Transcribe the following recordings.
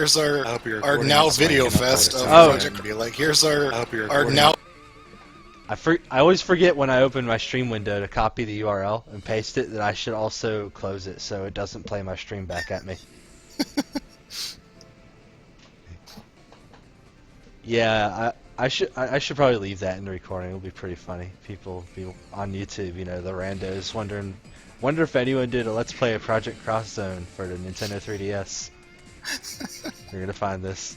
Here's our recording now this way video and upload fest it of somewhere. Project. Be like, here's our recording now. I always forget when I open my stream window to copy the URL and paste it that I should also close it so it doesn't play my stream back at me. Yeah, I should probably leave that in the recording. It'll be pretty funny. People be on YouTube, you know, the randos wonder if anyone did a Let's Play of Project Cross Zone for the Nintendo 3DS. You're gonna find this.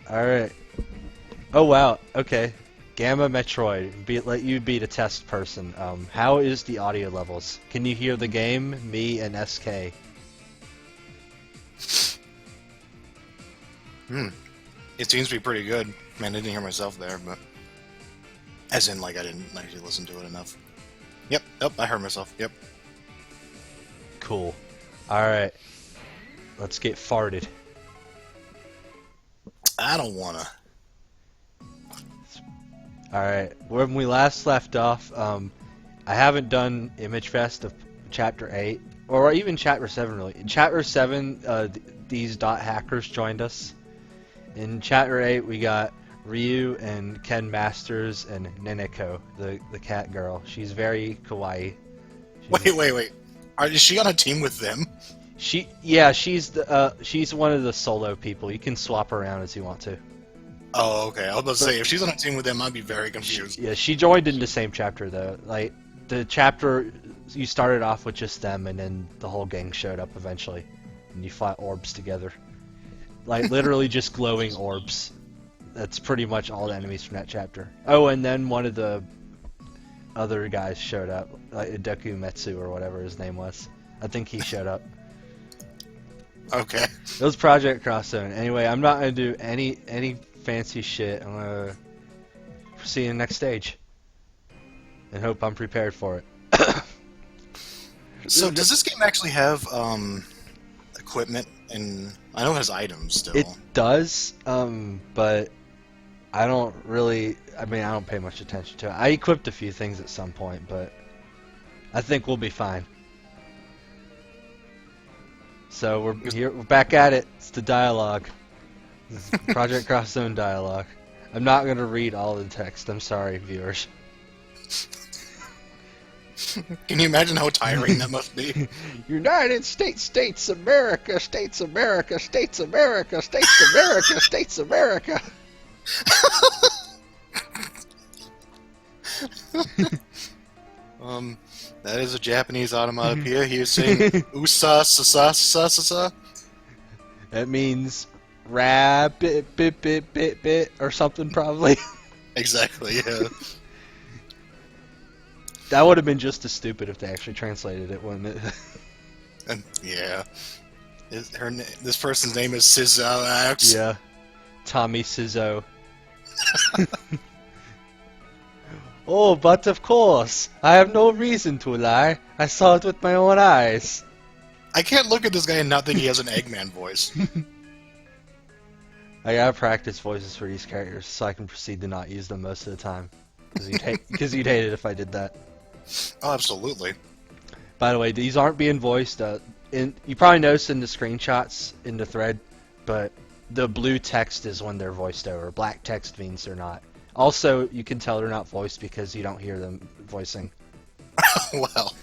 Alright. Oh wow, okay. Gamma Metroid, let you be the test person. How is the audio levels? Can you hear the game, me, and SK? It seems to be pretty good. Man, I didn't hear myself there, but as in, like, I didn't actually listen to it enough. Yep, I heard myself. Yep. Cool. Alright. Let's get farted. I don't wanna. Alright, when we last left off, I haven't done Image Fest of Chapter 8, or even Chapter 7 really. In Chapter 7, these dot hackers joined us. In Chapter 8, we got Ryu and Ken Masters and Neneko, the cat girl. She's very kawaii. Wait. Is she on a team with them? She's one of the solo people. You can swap around as you want to. Oh, okay. I was about to say, if she's on a team with them, I'd be very confused. She joined in the same chapter though. Like the chapter, you started off with just them, and then the whole gang showed up eventually, and you fought orbs together. Like literally just glowing orbs. That's pretty much all the enemies from that chapter. Oh, and then one of the other guys showed up, like Deku Metsu or whatever his name was. I think he showed up. Okay. It was Project Cross Zone. Anyway, I'm not gonna do any fancy shit. I'm gonna proceed to the next stage and hope I'm prepared for it. So, does this game actually have equipment? And I know it has items still. It does, but I don't really. I mean, I don't pay much attention to it. I equipped a few things at some point, but I think we'll be fine. So we're here. We're back at it. It's the dialogue. This is Project Cross Zone dialogue. I'm not gonna read all the text. I'm sorry, viewers. Can you imagine how tiring that must be? United States, States America, States America, States America, States America, States America. That is a Japanese onomatopoeia. He is saying usa sa sa sa sa sa. That means rabbit bit or something probably. Exactly, yeah. That would have been just as stupid if they actually translated it, wouldn't it? And yeah. This person's name is Sizzo. Yeah. Tommy Sizzo. Oh, but of course. I have no reason to lie. I saw it with my own eyes. I can't look at this guy and not think he has an Eggman voice. I gotta practice voices for these characters so I can proceed to not use them most of the time. Because you'd hate it if I did that. Oh, absolutely. By the way, these aren't being voiced. You probably noticed in the screenshots in the thread, but the blue text is when they're voiced over. Black text means they're not. Also, you can tell they're not voiced because you don't hear them voicing. Well,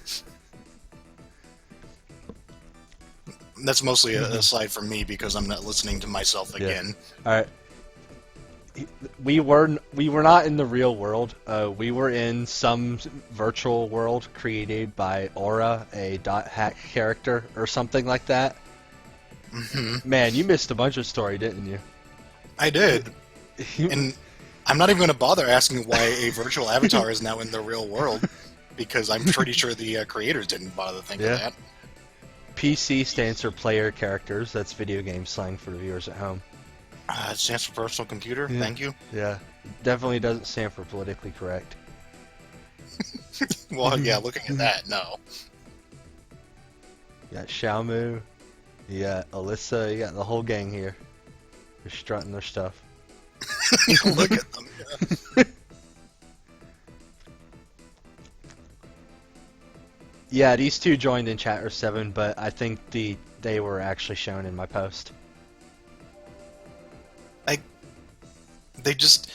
that's mostly aside from me because I'm not listening to myself again. All right. We were not in the real world. We were in some virtual world created by Aura, a dot hack character or something like that. Mm-hmm. Man, you missed a bunch of story, didn't you? I did. And I'm not even going to bother asking why a virtual avatar is now in the real world, because I'm pretty sure the creators didn't bother to think of that. PC stands for player characters. That's video game slang for the viewers at home. It stands for personal computer. Yeah. Thank you. Yeah, definitely doesn't stand for politically correct. Well, yeah, looking at that, no. You got Xiaomu, you got Alyssa, you got the whole gang here. They're strutting their stuff. Look at them, yeah. Yeah, these two joined in Chapter 7, but I think they were actually shown in my post. I they just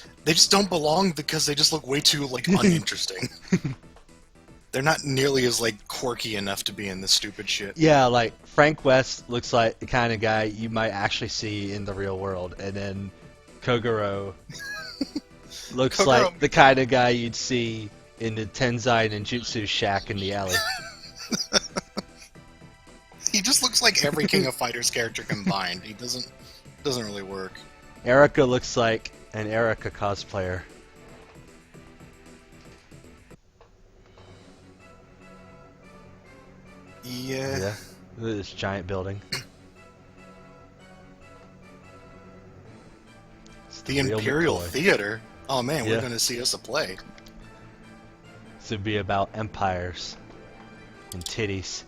don't belong because they just look way too like uninteresting. They're not nearly as like quirky enough to be in this stupid shit. Yeah, like Frank West looks like the kind of guy you might actually see in the real world, and then Kogoro looks Kogoro. like the kind of guy you'd see in the Tenzai Ninjutsu shack in the alley. He just looks like every King of Fighters character combined. He doesn't really work. Erica looks like an Erica cosplayer. Yeah. Yeah, this giant building. It's The real Imperial McCoy. Theater. Oh man, Yeah. we're gonna see us a play. This would be about empires and titties.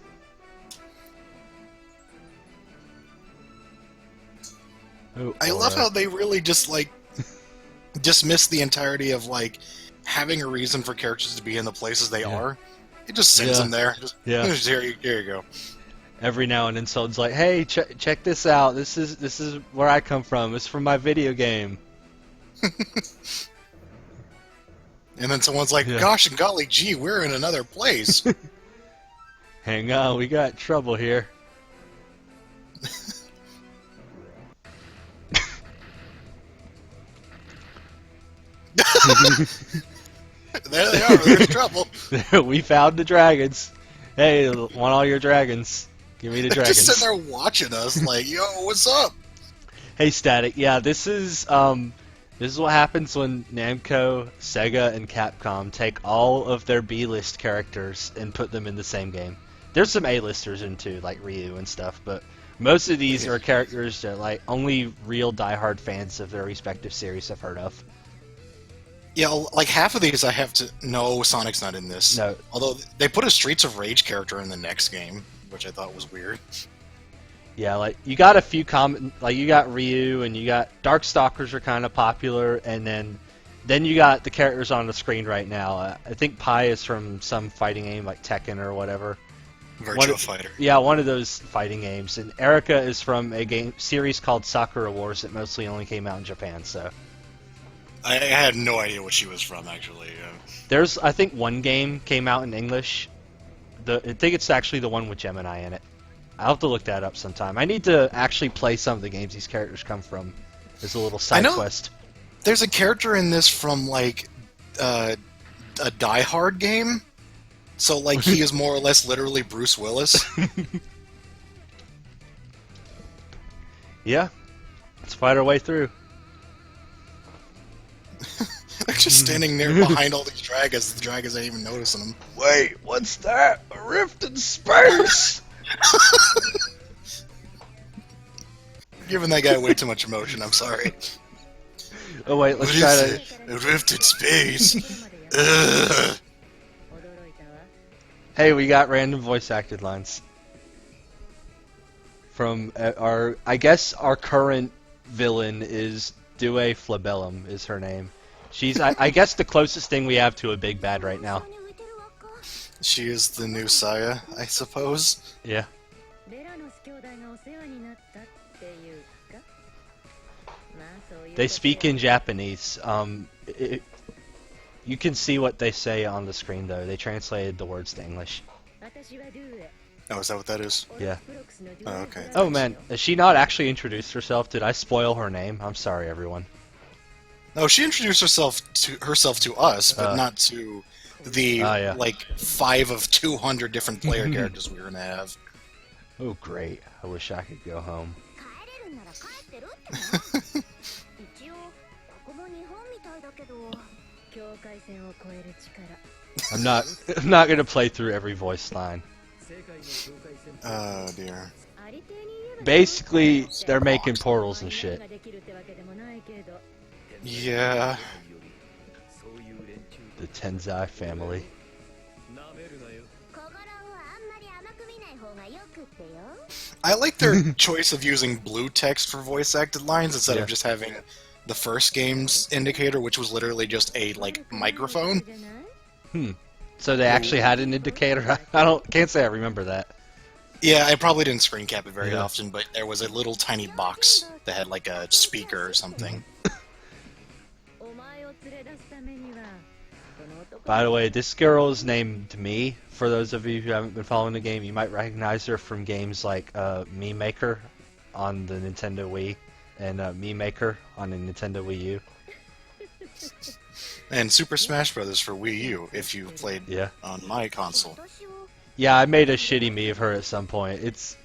Oh, I love how they really just like dismiss the entirety of like having a reason for characters to be in the places they Yeah. are. It just sends Yeah. them there. Just, Yeah. here you go. Every now and then someone's like, "Hey, check this out. This is where I come from. It's from my video game." And then someone's like, Yeah. "Gosh and golly, gee, we're in another place." Hang on, we got trouble here. There they are. There's trouble. We found the dragons. Hey, want all your dragons? Give me the They're just dragons. sitting there watching us, like, "Yo, what's up?" Hey, Static. Yeah, this is what happens when Namco, Sega, and Capcom take all of their B-list characters and put them in the same game. There's some A-listers in too, like Ryu and stuff, but most of these are characters that like only real diehard fans of their respective series have heard of. Yeah, like half of these I have to. No, Sonic's not in this. No. Although they put a Streets of Rage character in the next game, which I thought was weird. Yeah, like you got a few common, like you got Ryu and you got Darkstalkers are kind of popular, and then you got the characters on the screen right now. I think Pi is from some fighting game like Tekken or whatever. Virtua Fighter. Yeah, one of those fighting games. And Erica is from a game series called Sakura Wars that mostly only came out in Japan. So I had no idea what she was from, actually. there's, I think, one game came out in English. I think it's actually the one with Gemini in it. I'll have to look that up sometime. I need to actually play some of the games these characters come from as a little side quest. There's a character in this from, like, a Die Hard game. So, like, he is more or less literally Bruce Willis. Yeah, let's fight our way through. They're just standing there behind all these dragons. The dragons ain't even noticing them. Wait, what's that? A rift in space! Giving that guy way too much emotion, I'm sorry. Oh wait, let's What try is to... it? A rift in space. Ugh. Hey, we got random voice acted lines. From I guess our current villain is Due Flabellum is her name. She's, I guess, the closest thing we have to a big bad right now. She is the new Saya, I suppose. Yeah. They speak in Japanese. You can see what they say on the screen, though. They translated the words to English. Oh, is that what that is? Yeah. Oh, okay. Oh, man. Has she not actually introduced herself? Did I spoil her name? I'm sorry, everyone. No, she introduced herself to us, but not to the yeah. like 5 of 200 different player characters we were gonna have. Oh, great. I wish I could go home. I'm not gonna play through every voice line. Oh dear. Basically, they're making portals and shit. Yeah. The Tenzai family. I like their choice of using blue text for voice acted lines instead Yeah. of just having the first game's indicator, which was literally just a like microphone. So they actually had an indicator. Can't say I remember that. Yeah, I probably didn't screen cap it very Yeah. often, but there was a little tiny box that had like a speaker or something. By the way, this girl is named Me. For those of you who haven't been following the game, you might recognize her from games like Meme Maker on the Nintendo Wii and Meme Maker on the Nintendo Wii U. And Super Smash Bros. For Wii U, if you played Yeah. on my console. Yeah, I made a shitty me of her at some point. It's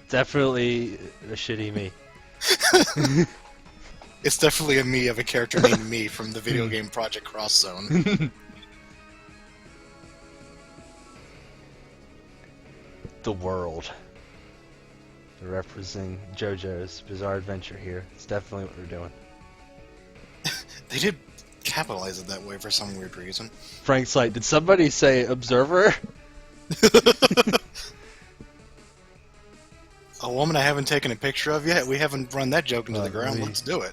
definitely a shitty me. It's definitely a me of a character named Me from the video game Project Cross Zone. The world. They're representing JoJo's Bizarre Adventure here. It's definitely what they're doing. They did capitalize it that way for some weird reason. Frank's like, did somebody say observer? A woman I haven't taken a picture of yet? We haven't run that joke into the ground. Let's do it.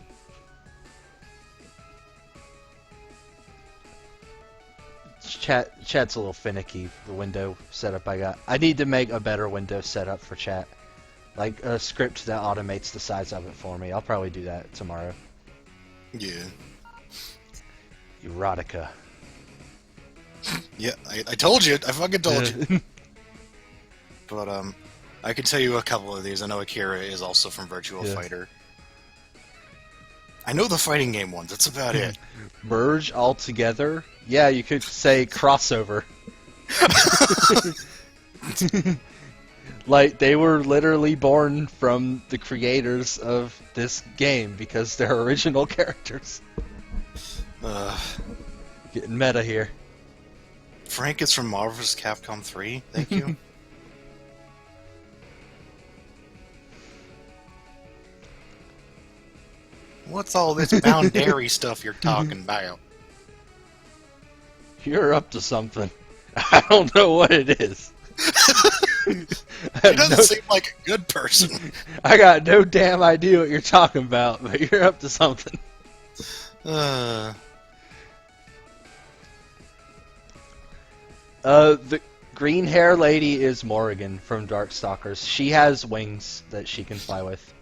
Chat's a little finicky, the window setup I got. I need to make a better window setup for chat. Like a script that automates the size of it for me. I'll probably do that tomorrow. Yeah. Erotica. Yeah, I told you. I fucking told you. But, I can tell you a couple of these. I know Akira is also from Virtua Fighter. I know the fighting game ones. That's about it. Merge all together? Yeah, you could say crossover. Like, they were literally born from the creators of this game because they're original characters. Getting meta here. Frank is from Marvel vs. Capcom 3. Thank you. What's all this boundary stuff you're talking about? You're up to something. I don't know what it is. He doesn't seem like a good person. I got no damn idea what you're talking about, but you're up to something. The green hair lady is Morrigan from Darkstalkers. She has wings that she can fly with.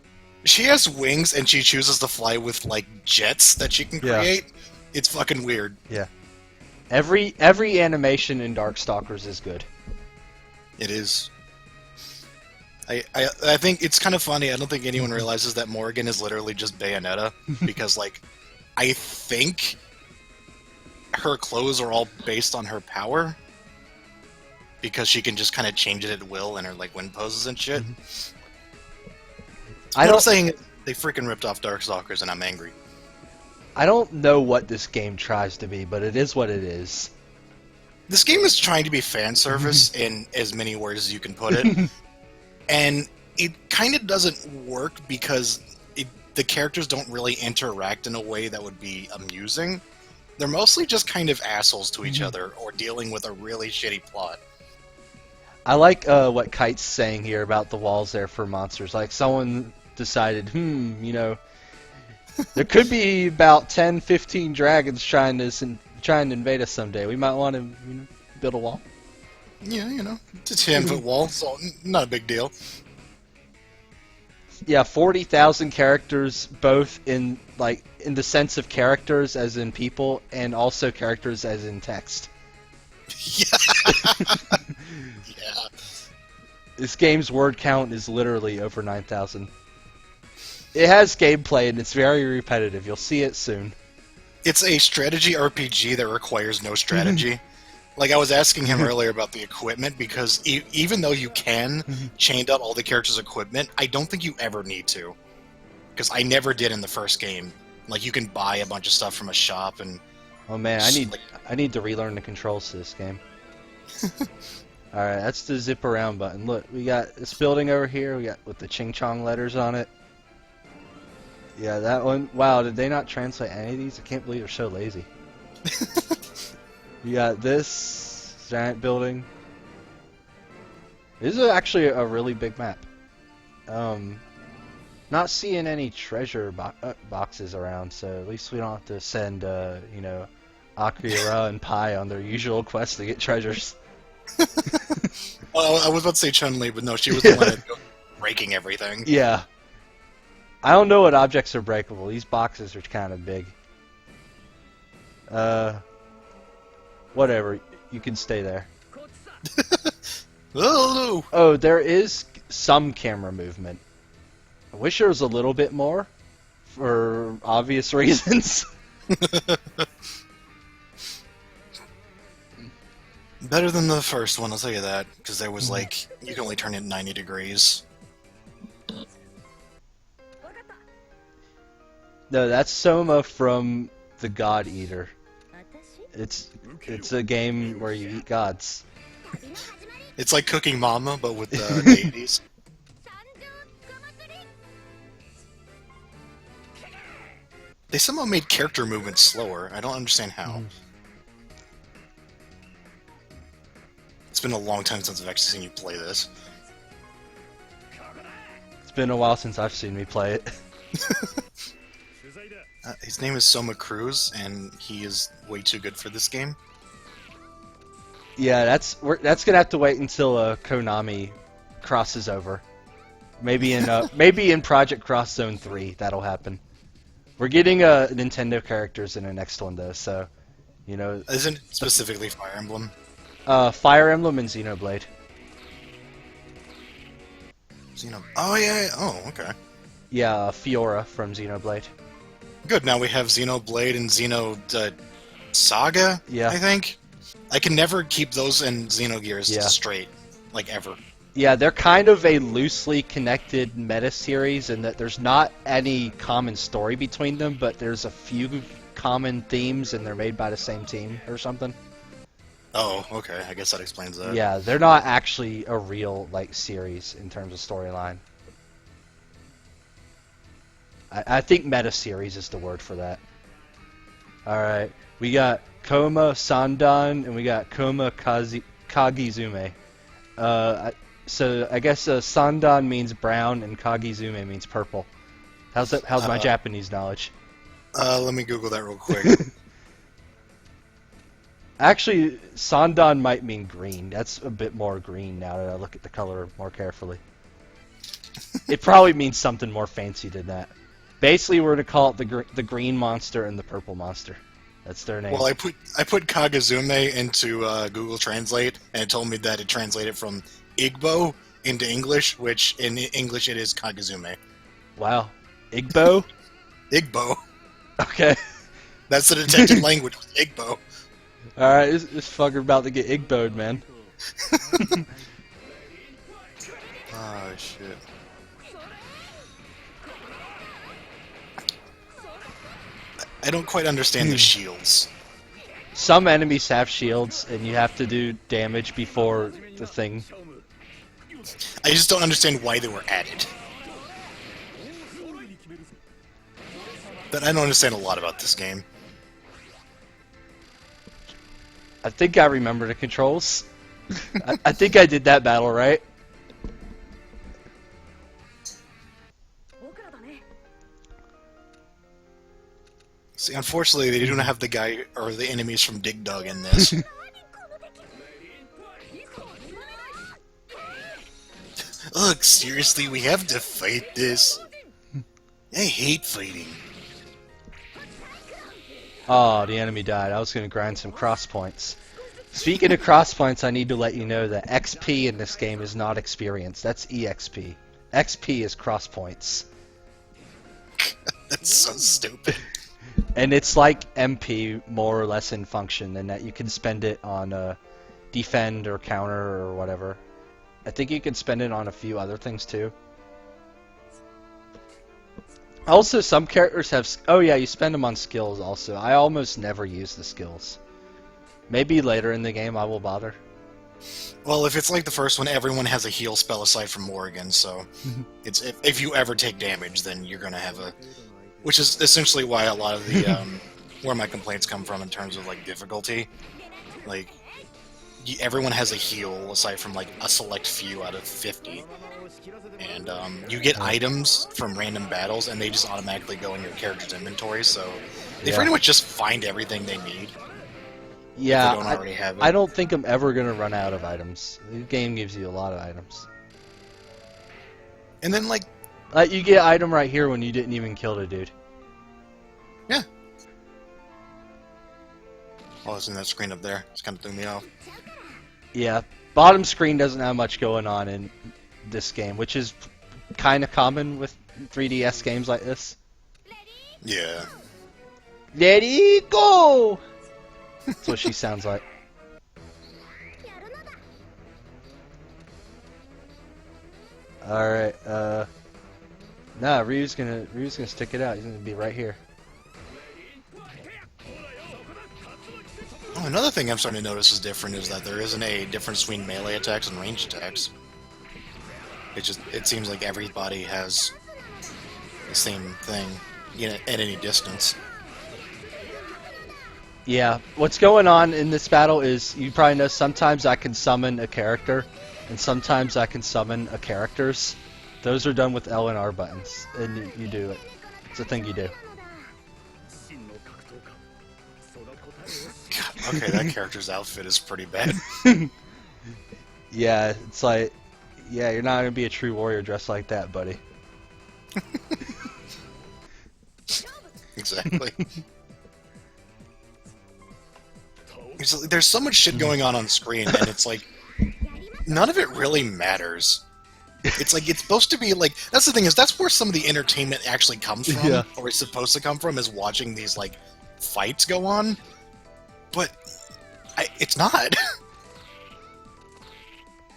She has wings and she chooses to fly with like jets that she can create. It's fucking weird. Yeah. Every animation in Darkstalkers is good. It is. I think it's kind of funny. I don't think anyone realizes that Morrigan is literally just Bayonetta because, like, I think her clothes are all based on her power because she can just kind of change it at will in her like wind poses and shit. I'm saying they freaking ripped off Darkstalkers, and I'm angry. I don't know what this game tries to be, but it is what it is. This game is trying to be fan service in as many words as you can put it. And it kind of doesn't work because the characters don't really interact in a way that would be amusing. They're mostly just kind of assholes to each other or dealing with a really shitty plot. I like what Kite's saying here about the walls there for monsters. Like, someone decided, there could be about 10, 15 dragons trying to invade us someday. We might want to build a wall. Yeah, it's a 10-foot wall, so not a big deal. Yeah, 40,000 characters, both in the sense of characters as in people, and also characters as in text. Yeah. Yeah. This game's word count is literally over 9,000. It has gameplay, and it's very repetitive. You'll see it soon. It's a strategy RPG that requires no strategy. Like, I was asking him earlier about the equipment, because even though you can chain up all the characters' equipment, I don't think you ever need to. Because I never did in the first game. Like, you can buy a bunch of stuff from a shop, and... Oh man, I need to relearn the controls to this game. Alright, that's the zip around button. Look, we got this building over here, we got with the Ching Chong letters on it. Yeah, that one. Wow, did they not translate any of these? I can't believe they're so lazy. We got this giant building. This is actually a really big map. Not seeing any treasure boxes around, so at least we don't have to send, Akira and Pai on their usual quest to get treasures. Oh, I was about to say Chun-Li, but no, she was the one that was breaking everything. Yeah. I don't know what objects are breakable. These boxes are kind of big. Whatever. You can stay there. Oh, Oh, there is some camera movement. I wish there was a little bit more, for obvious reasons. better than the first one, I'll tell you that, because there was like, you can only turn it 90 degrees. No, that's Soma from the God Eater. It's a game where you eat gods. It's like Cooking Mama, but with deities. They somehow made character movement slower. I don't understand how. It's been a long time since I've actually seen you play this. It's been a while since I've seen me play it. His name is Soma Cruz, and he is way too good for this game. Yeah, that's gonna have to wait until Konami crosses over. Maybe in Project Cross Zone 3 that'll happen. We're getting Nintendo characters in the next one though, so you know. Isn't it specifically Fire Emblem? Fire Emblem and Xenoblade. Oh yeah. Oh okay. Yeah, Fiora from Xenoblade. Good. Now we have Xenoblade and Xeno Saga. Yeah. I think. I can never keep those and Xenogears Yeah. straight, like ever. Yeah, they're kind of a loosely connected meta series in that there's not any common story between them, but there's a few common themes and they're made by the same team or something. Oh, okay. I guess that explains that. Yeah, they're not actually a real like series in terms of storyline. I think meta series is the word for that. Alright, we got Koma Sandan and we got Koma Kagizume. So I guess Sandan means brown and Kagizume means purple. How's my Japanese knowledge? Let me Google that real quick. Actually, Sandan might mean green. That's a bit more green now that I look at the color more carefully. It probably means something more fancy than that. Basically, we're going to call it the green monster and the purple monster. That's their name. Well, I put Kagezume into Google Translate, and it told me that it translated from Igbo into English, which in English it is Kagezume. Wow. Igbo? Igbo. Okay. That's the detected language, Igbo. Alright, this fucker about to get Igbo'd, man. Oh, shit. I don't quite understand the shields. Some enemies have shields, and you have to do damage before the thing. I just don't understand why they were added. But I don't understand a lot about this game. I think I remember the controls. I think I did that battle, right? See, unfortunately, they don't have the guy or the enemies from Dig Dug in this. Ugh, seriously, we have to fight this? I hate fighting. Oh, the enemy died. I was going to grind some cross points. Speaking of cross points, I need to let you know that XP in this game is not experience. That's EXP. XP is cross points. That's so stupid. And it's like MP more or less in function, in that you can spend it on defend or counter or whatever. I think you can spend it on a few other things too. Also, some characters have... Oh yeah, you spend them on skills also. I almost never use the skills. Maybe later in the game I will bother. Well, if it's like the first one, everyone has a heal spell aside from Morrigan, so it's if you ever take damage, then you're gonna have a... Which is essentially why a lot of the where my complaints come from in terms of like difficulty. Like everyone has a heal aside from like a select few out of 50, and you get items from random battles, and they just automatically go in your character's inventory. So they pretty much just find everything they need. Yeah, If they don't already have it. I don't think I'm ever gonna run out of items. The game gives you a lot of items. And then, like, You get an item right here when you didn't even kill the dude. yeah. Oh, it's in that screen up there. It's kind of threw me off. Yeah, bottom screen doesn't have much going on in this game, which is kind of common with 3DS games like this. Yeah. Let it go! That's what she sounds like. Alright, nah, Ryu's gonna stick it out. He's gonna be right here. Oh, another thing I'm starting to notice is different is that there isn't a difference between melee attacks and ranged attacks. It seems like everybody has the same thing, you know, at any distance. Yeah, what's going on in this battle is, you probably know, sometimes I can summon a character, and sometimes I can summon a characters. Those are done with L and R buttons, and you do it. It's a thing you do. God, okay, that character's outfit is pretty bad. Yeah, it's like, yeah, you're not gonna be a true warrior dressed like that, buddy. Exactly. There's so much shit going on screen, and it's like, none of it really matters. It's like, it's supposed to be like, that's the thing, is that's where some of the entertainment actually comes from, Yeah. or is supposed to come from, is watching these, like, fights go on. But, it's not.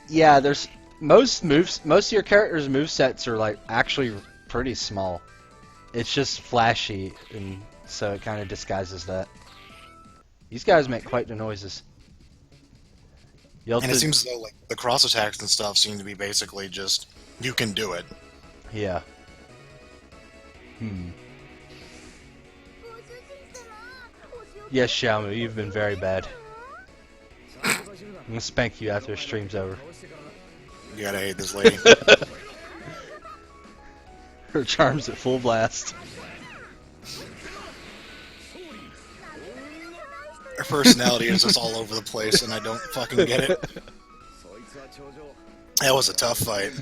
Yeah, there's most of your characters' movesets are like actually pretty small. It's just flashy, and so it kind of disguises that. These guys make quite the noises. And it seems as though, like, the cross attacks and stuff seem to be basically just, you can do it. Yeah. Yes, Xiaomu, you've been very bad. I'm gonna spank you after the stream's over. You gotta hate this lady. Her charm's at full blast. Her personality is just all over the place, and I don't fucking get it. That was a tough fight.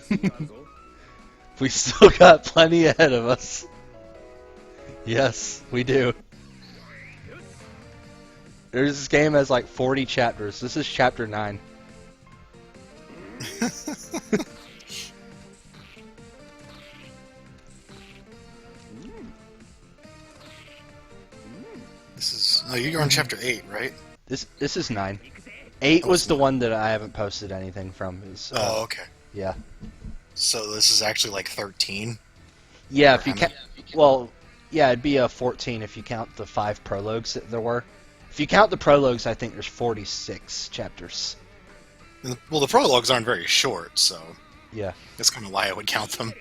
We still got plenty ahead of us. Yes, we do. This game has like 40 chapters. This is chapter 9. This is... No, you're on chapter 8, right? This is 9. 8 Oh, was it's the 9. one that I haven't posted anything from. Oh, okay. Yeah. So this is actually like 13? Yeah, Or if you how count... Well, yeah, it'd be a 14 if you count the 5 prologues that there were. If you count the prologues, I think there's 46 chapters. Well, the prologues aren't very short, so... Yeah. That's kind of why I would count them.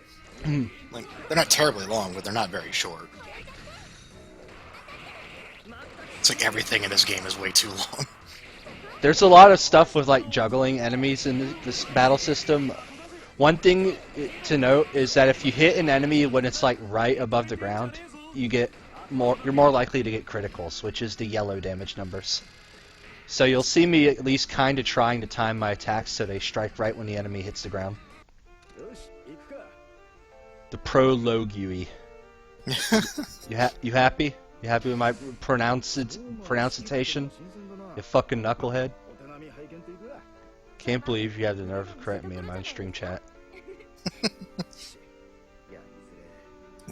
Like, they're not terribly long, but they're not very short. It's like everything in this game is way too long. There's a lot of stuff with like juggling enemies in this battle system. One thing to note is that if you hit an enemy when it's like right above the ground, you're more likely to get criticals, which is the yellow damage numbers. So you'll see me at least kind of trying to time my attacks so they strike right when the enemy hits the ground. The prologue UE. You happy? You happy with my pronunciation? You fucking knucklehead. Can't believe you have the nerve to correct me in my stream chat.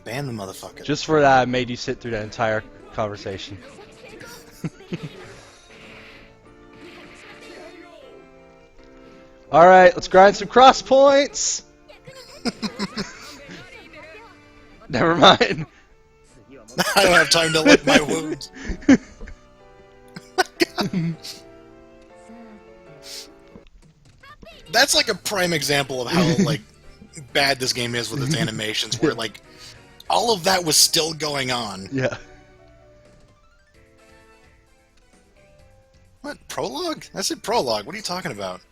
Ban the motherfucker. Just for that, I made you sit through that entire conversation. Alright, let's grind some cross points! Never mind. I don't have time to lick my wounds. That's like a prime example of how like bad this game is with its animations, where like all of that was still going on. Yeah. What, prologue? I said prologue. What are you talking about?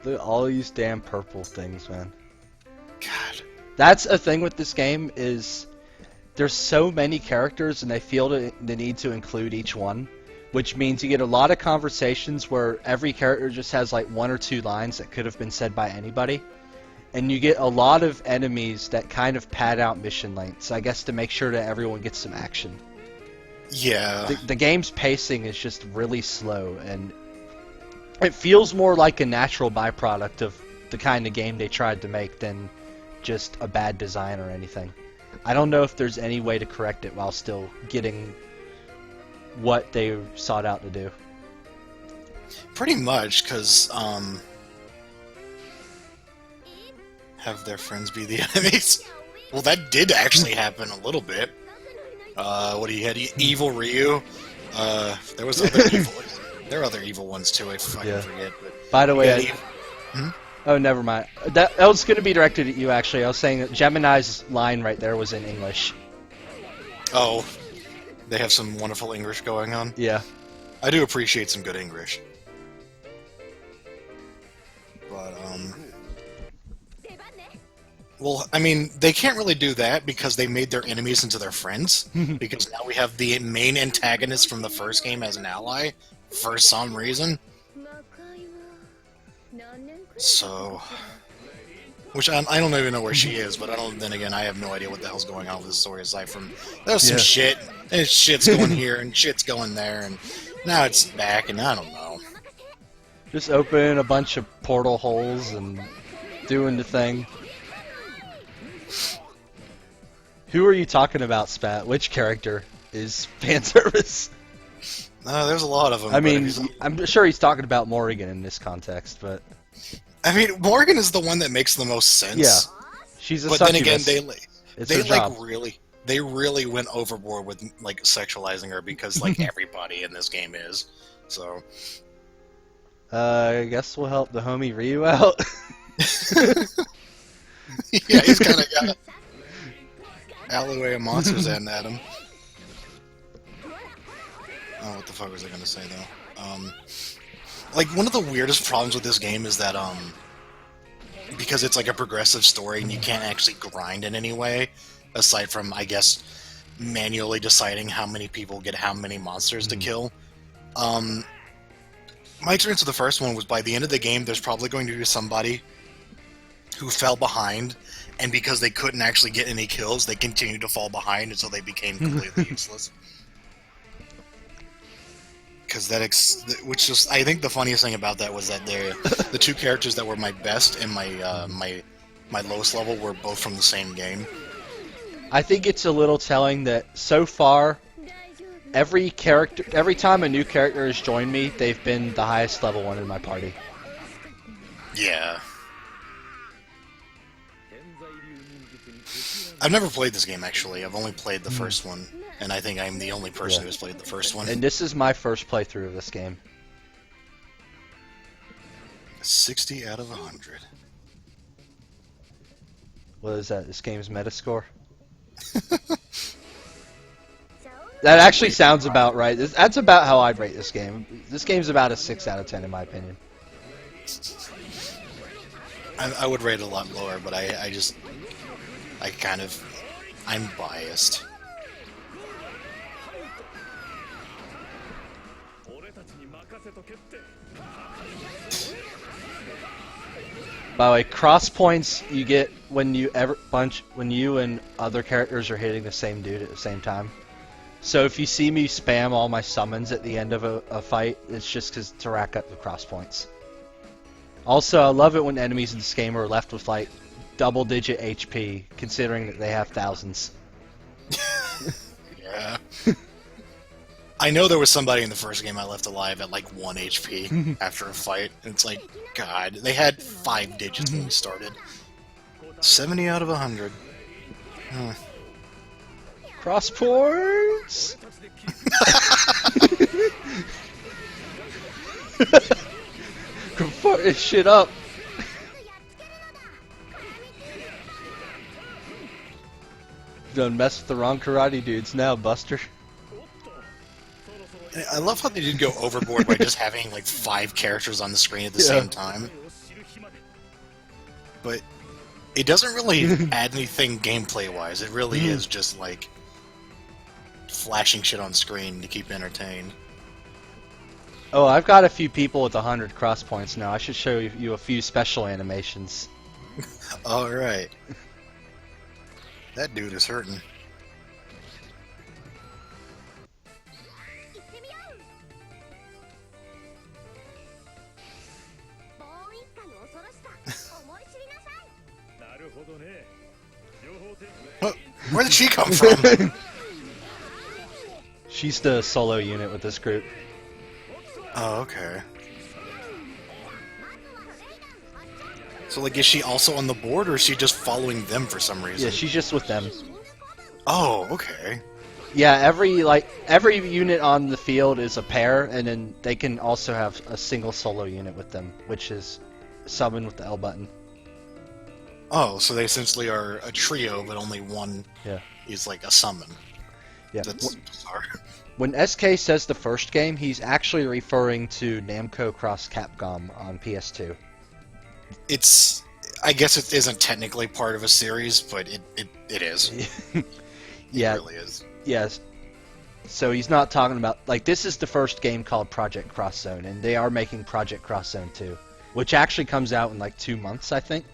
Look at all these damn purple things, man. God. That's a thing with this game is there's so many characters and they feel the need to include each one, which means you get a lot of conversations where every character just has like one or two lines that could have been said by anybody. And you get a lot of enemies that kind of pad out mission lengths, I guess, to make sure that everyone gets some action. Yeah. The game's pacing is just really slow, and it feels more like a natural byproduct of the kind of game they tried to make than just a bad design or anything. I don't know if there's any way to correct it while still getting what they sought out to do. Pretty much, because, have their friends be the enemies. Well, that did actually happen a little bit. What do you had? Evil Ryu. There was other evil. There are other evil ones too. I fucking forget. But by the way, oh, never mind. That was going to be directed at you. Actually, I was saying that Gemini's line right there was in English. Oh, they have some wonderful English going on. Yeah, I do appreciate some good English. But well, I mean, they can't really do that because they made their enemies into their friends. Because now we have the main antagonist from the first game as an ally, for some reason. So, which I don't even know where she is, but then again, I have no idea what the hell's going on with the story aside from there's some shit, and shit's going here, and shit's going there, and now it's back, and I don't know. Just open a bunch of portal holes and doing the thing. Who are you talking about, Spat? Which character is fan service? There's a lot of them. I mean, I'm sure he's talking about Morrigan in this context, but... I mean, Morgan is the one that makes the most sense. Yeah, she's a but succubus. Then again, they like really went overboard with like sexualizing her because like everybody in this game is. So, I guess we'll help the homie Ryu out. Yeah, he's kind of got alleyway of monsters and at him. Oh, what the fuck was I gonna say though? Like, one of the weirdest problems with this game is that, because it's like a progressive story and you can't actually grind in any way, aside from, I guess, manually deciding how many people get how many monsters to kill. My experience with the first one was by the end of the game, there's probably going to be somebody who fell behind, and because they couldn't actually get any kills, they continued to fall behind until they became completely useless. Because which is, I think the funniest thing about that was that the two characters that were my best and my lowest level were both from the same game. I think it's a little telling that so far, every time a new character has joined me, they've been the highest level one in my party. Yeah. I've never played this game actually. I've only played the first one. And I think I'm the only person who's played the first one. And this is my first playthrough of this game. 60 out of 100. What is that? This game's Metascore? That actually sounds about right. That's about how I'd rate this game. This game's about a 6 out of 10 in my opinion. I would rate it a lot lower, but I'm biased. By the way, cross points you get when you and other characters are hitting the same dude at the same time. So if you see me spam all my summons at the end of a fight, it's just to rack up the cross points. Also, I love it when enemies in this game are left with like double-digit HP, considering that they have thousands. Yeah. I know there was somebody in the first game I left alive at like 1 HP after a fight. And it's like, God, they had 5 digits when we started. 70 out of 100. Cross points! Go fuck this shit up. Done mess with the wrong karate dudes now, Buster. I love how they didn't go overboard by just having like 5 characters on the screen at the same time. But it doesn't really add anything gameplay-wise. It really is just like flashing shit on screen to keep entertained. Oh, I've got a few people with 100 cross points now. I should show you a few special animations. All right. That dude is hurting. Where did she come from? She's the solo unit with this group. Oh, okay. So, like, is she also on the board, or is she just following them for some reason? Yeah, she's just with them. Oh, okay. Yeah, every unit on the field is a pair, and then they can also have a single solo unit with them, which is summon with the L button. Oh, so they essentially are a trio, but only one is like a summon. Yeah. That's bizarre. When SK says the first game, he's actually referring to Namco Cross Capcom on PS2. It's... I guess it isn't technically part of a series, but it is. Yeah. It really is. Yes. So he's not talking about... Like, this is the first game called Project Cross Zone, and they are making Project Cross Zone 2, which actually comes out in like 2 months, I think.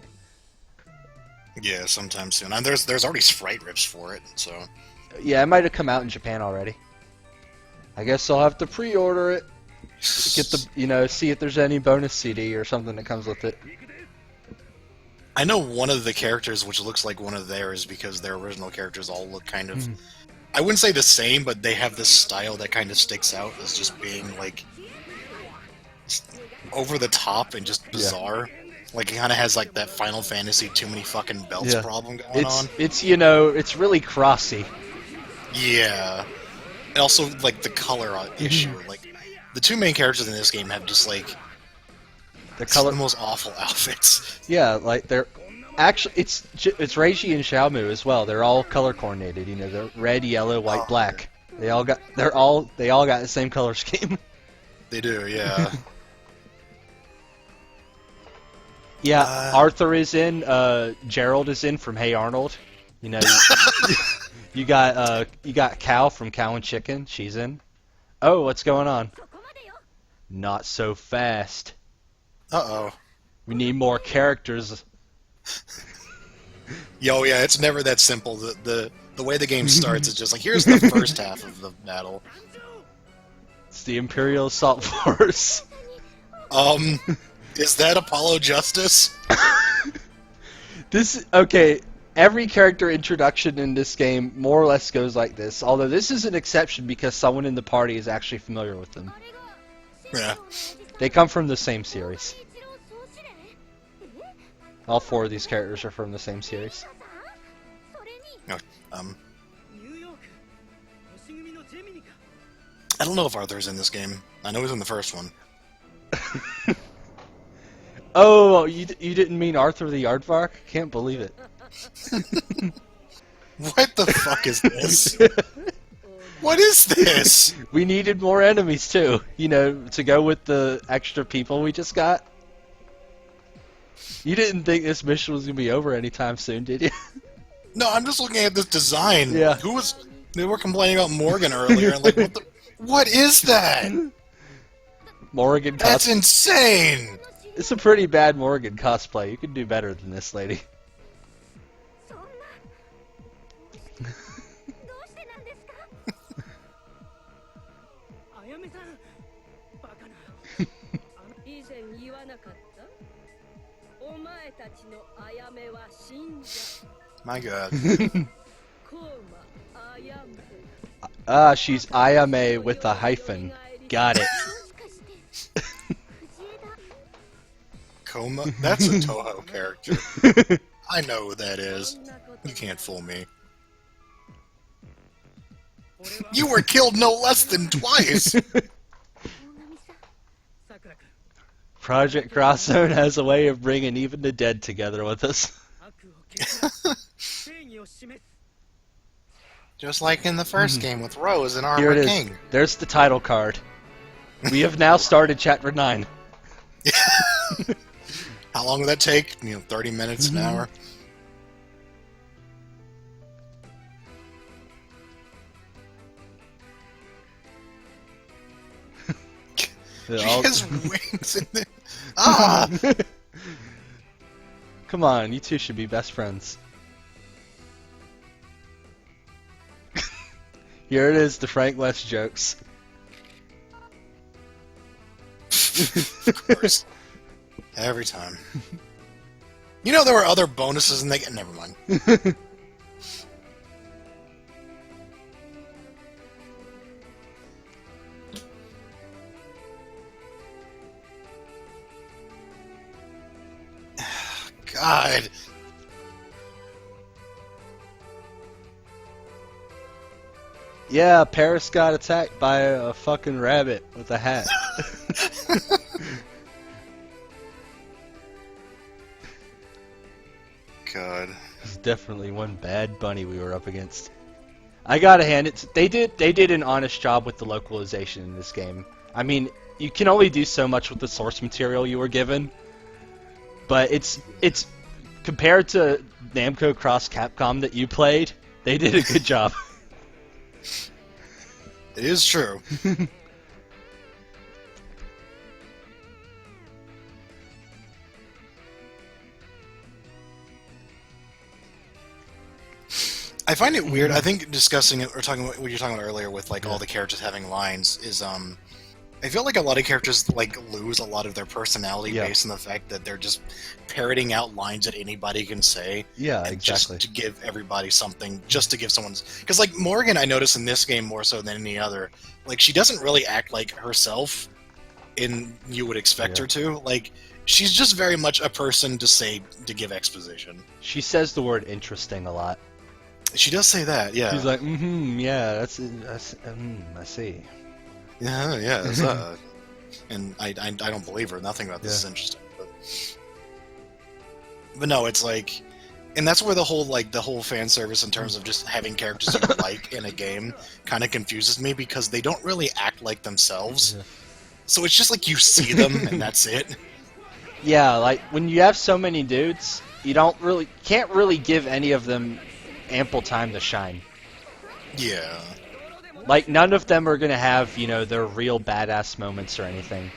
Yeah, sometime soon. And there's already sprite rips for it, so... Yeah, it might have come out in Japan already. I guess I'll have to pre-order it. Get the, see if there's any bonus CD or something that comes with it. I know one of the characters which looks like one of theirs because their original characters all look kind of... I wouldn't say the same, but they have this style that kind of sticks out as just being, like, over the top and just bizarre. Yeah. Like, it kind of has, like, that Final Fantasy too many fucking belts problem going on. It's it's really crossy. Yeah. And also, like, the color issue. Like, the two main characters in this game have just, like, the most awful outfits. Yeah, like, they're... Actually, it's Reiji and Xiaomu as well. They're all color coordinated. They're red, yellow, white, black. They all got the same color scheme. They do, yeah. Yeah, Arthur is in. Gerald is in from Hey Arnold. You got Cow from Cow and Chicken. She's in. Oh, what's going on? Not so fast. Uh-oh. We need more characters. Yo, yeah, it's never that simple. The way the game starts is just like, here's the first half of the battle. It's the Imperial Assault Force. Is that Apollo Justice? Okay, every character introduction in this game more or less goes like this, although this is an exception because someone in the party is actually familiar with them. Yeah. They come from the same series. All 4 of these characters are from the same series. No, I don't know if Arthur's in this game. I know he's in the first one. Oh, you didn't mean Arthur the Aardvark? Can't believe it. What the fuck is this? What is this? We needed more enemies too, to go with the extra people we just got. You didn't think this mission was going to be over anytime soon, did you? No, I'm just looking at this design. Yeah. They were complaining about Morgan earlier, and like, what is that? Morgan cosplay. That's insane! It's a pretty bad Morgan cosplay. You can do better than this lady. My god. She's Ayame with a hyphen. Got it. Koma? That's a Toho character. I know who that is. You can't fool me. You were killed no less than twice! Project Cross Zone has a way of bringing even the dead together with us. Just like in the first game with Rose and Here Armor it is. King. There's the title card. We have now started Chapter 9. How long will that take? 30 minutes, an hour? This She has wings in it. Ah! Come on, you two should be best friends. Here it is, the Frank West jokes. Of course. Every time. You know there were other bonuses and they get... Never mind. God. Yeah, Paris got attacked by a fucking rabbit with a hat. God. There's definitely one bad bunny we were up against. I gotta hand it. They did an honest job with the localization in this game. I mean, you can only do so much with the source material you were given, but it's compared to Namco Cross Capcom that you played, they did a good job. It is true. I find it weird. I think discussing it or talking about what you're talking about earlier with like all the characters having lines is I feel like a lot of characters like lose a lot of their personality based on the fact that they're just parroting out lines that anybody can say. Yeah, and exactly. Just to give everybody something, just to give someone's... Because like Morgan, I notice in this game more so than any other, like she doesn't really act like herself in you would expect her to. Like she's just very much a person to give exposition. She says the word interesting a lot. She does say that, yeah. She's like, yeah, that's I see. Yeah, it's, and I don't believe her. Nothing about this is interesting. But no, it's like, and that's where the whole fan service in terms of just having characters you like in a game kind of confuses me because they don't really act like themselves. Yeah. So it's just like you see them and that's it. Yeah, like when you have so many dudes, you can't really give any of them ample time to shine. Yeah. Like, none of them are gonna have, their real badass moments or anything.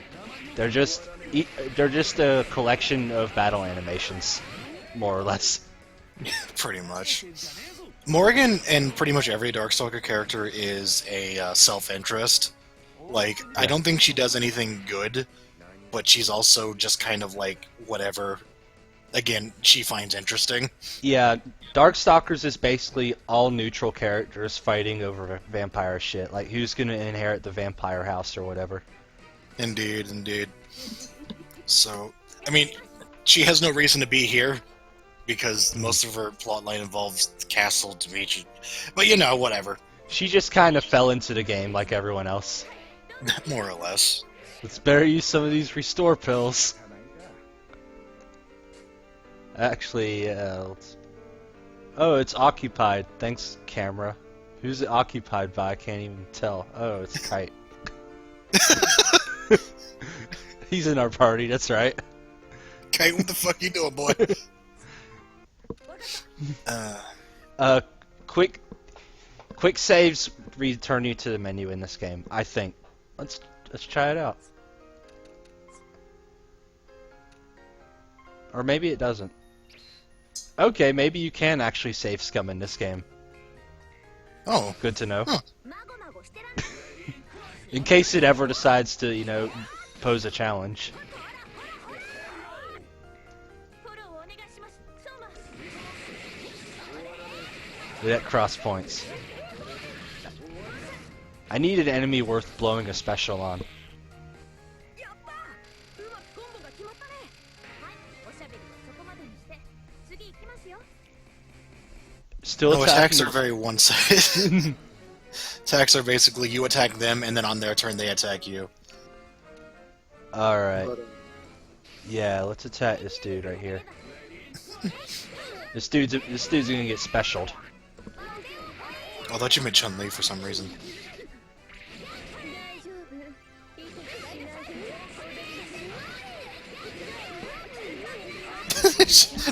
They're just a collection of battle animations, more or less. Pretty much. Morgan and pretty much every Darkstalker character is a self-interest. Like, I don't think she does anything good, but she's also just kind of like, whatever, again, she finds interesting. Yeah, Darkstalkers is basically all neutral characters fighting over vampire shit. Like, who's gonna inherit the vampire house or whatever. Indeed. So, I mean, she has no reason to be here, because most of her plotline involves the castle to beach. But, whatever. She just kind of fell into the game like everyone else. More or less. Let's better use some of these restore pills. Actually, oh, it's occupied. Thanks, camera. Who's it occupied by? I can't even tell. Oh, it's Kite. He's in our party, that's right. Kite, what the fuck you doing, boy? Quick saves return you to the menu in this game, I think. Let's try it out. Or maybe it doesn't. Okay, maybe you can actually save scum in this game. Oh. Good to know. Huh. In case it ever decides to, pose a challenge. Look at cross points. I need an enemy worth blowing a special on. Still attacks are very one-sided. Attacks are basically you attack them, and then on their turn they attack you. Alright. Yeah, let's attack this dude right here. This dude's gonna get specialed. I thought you meant Chun-Li for some reason.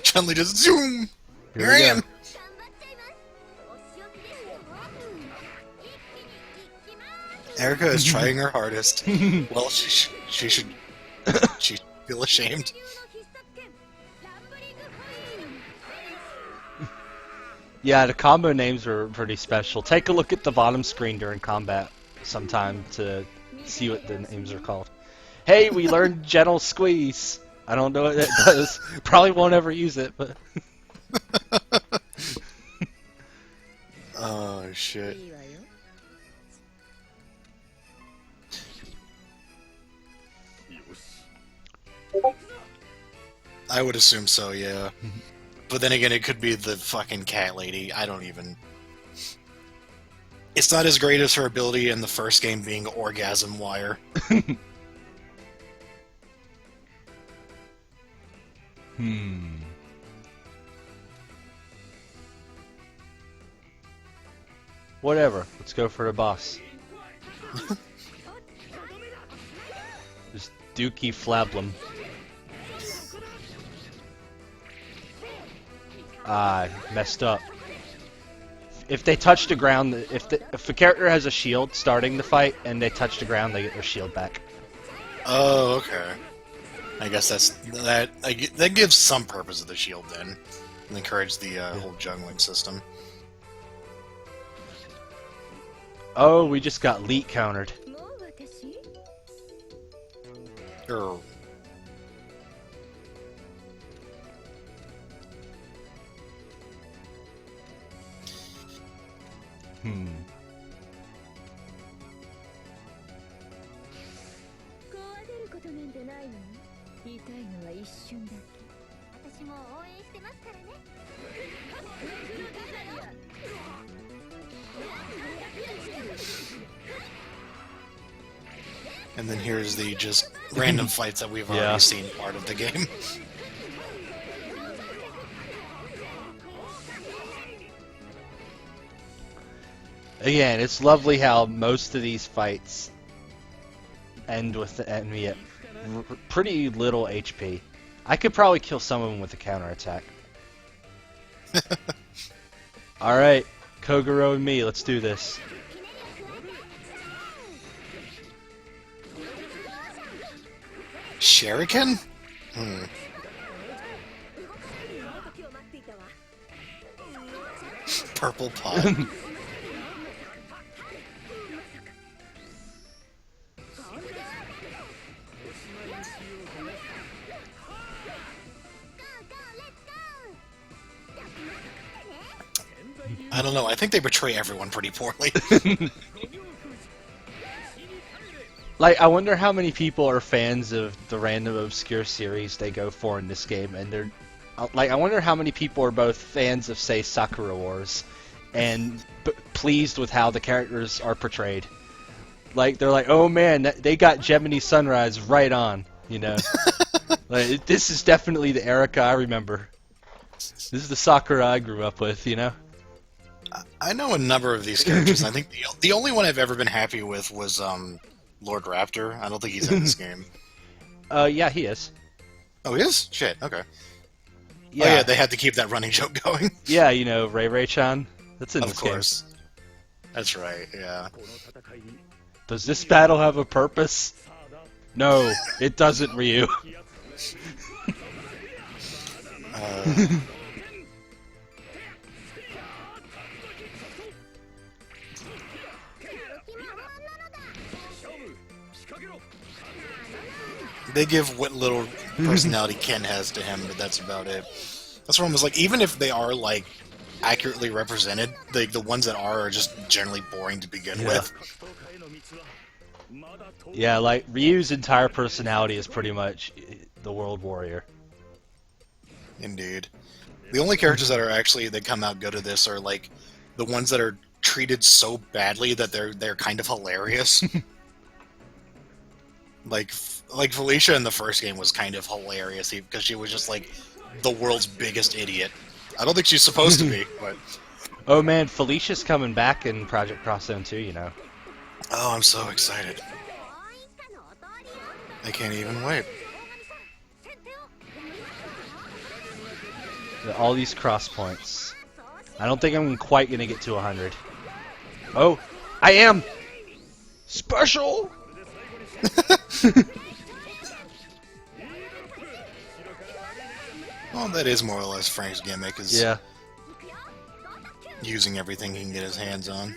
Chun-Li just zoom! Here I am! Erica is trying her hardest. Well, she should she should feel ashamed. Yeah, the combo names are pretty special. Take a look at the bottom screen during combat sometime to see what the names are called. Hey, we learned Gentle Squeeze. I don't know what that does. Probably won't ever use it, but... Oh, shit. I would assume so, yeah. But then again, it could be the fucking cat lady. I don't even... It's not as great as her ability in the first game being Orgasm Wire. Whatever. Let's go for the boss. Just Dookie Flablum. Ah, messed up. If they touch the ground, if a character has a shield starting the fight and they touch the ground, they get their shield back. Oh, okay. I guess that gives some purpose of the shield then, and encourage the whole jungling system. Oh, we just got leet countered. Or And then here's the just random fights that we've already seen part of the game. Again, it's lovely how most of these fights end with the enemy at pretty little HP. I could probably kill some of them with a counterattack. Alright, Kogoro and me, let's do this. Shuriken? Purple pot. I don't know, I think they betray everyone pretty poorly. Like, I wonder how many people are fans of the random obscure series they go for in this game, and they're... Like, I wonder how many people are both fans of, say, Sakura Wars, and pleased with how the characters are portrayed. Like, they're like, oh man, they got Gemini Sunrise right on, you know? Like, this is definitely the Erica I remember. This is the Sakura I grew up with, you know? I know a number of these characters. I think the only one I've ever been happy with was Lord Raptor. I don't think he's in this game. Yeah, he is. Oh, he is? Shit, okay. Yeah. Oh yeah, they had to keep that running joke going. Yeah, you know, Ray-Ray-chan. That's in this game. Of course. That's right, yeah. Does this battle have a purpose? No, it doesn't, Ryu. They give what little personality Ken has to him, but that's about it. That's what I was like, even if they are, like, accurately represented, the ones that are just generally boring to begin with. Yeah, like, Ryu's entire personality is pretty much the World Warrior. Indeed. The only characters that are actually, that come out good of this are, like, the ones that are treated so badly that they're kind of hilarious. Like Felicia in the first game was kind of hilarious because she was just like the world's biggest idiot. I don't think she's supposed to be, but... Oh man, Felicia's coming back in Project Cross Zone 2, you know. Oh, I'm so excited. I can't even wait. All these cross points. I don't think I'm quite gonna get to 100. Oh, I am! Special! Well, that is more or less Frank's gimmick, is Yeah. using everything he can get his hands on.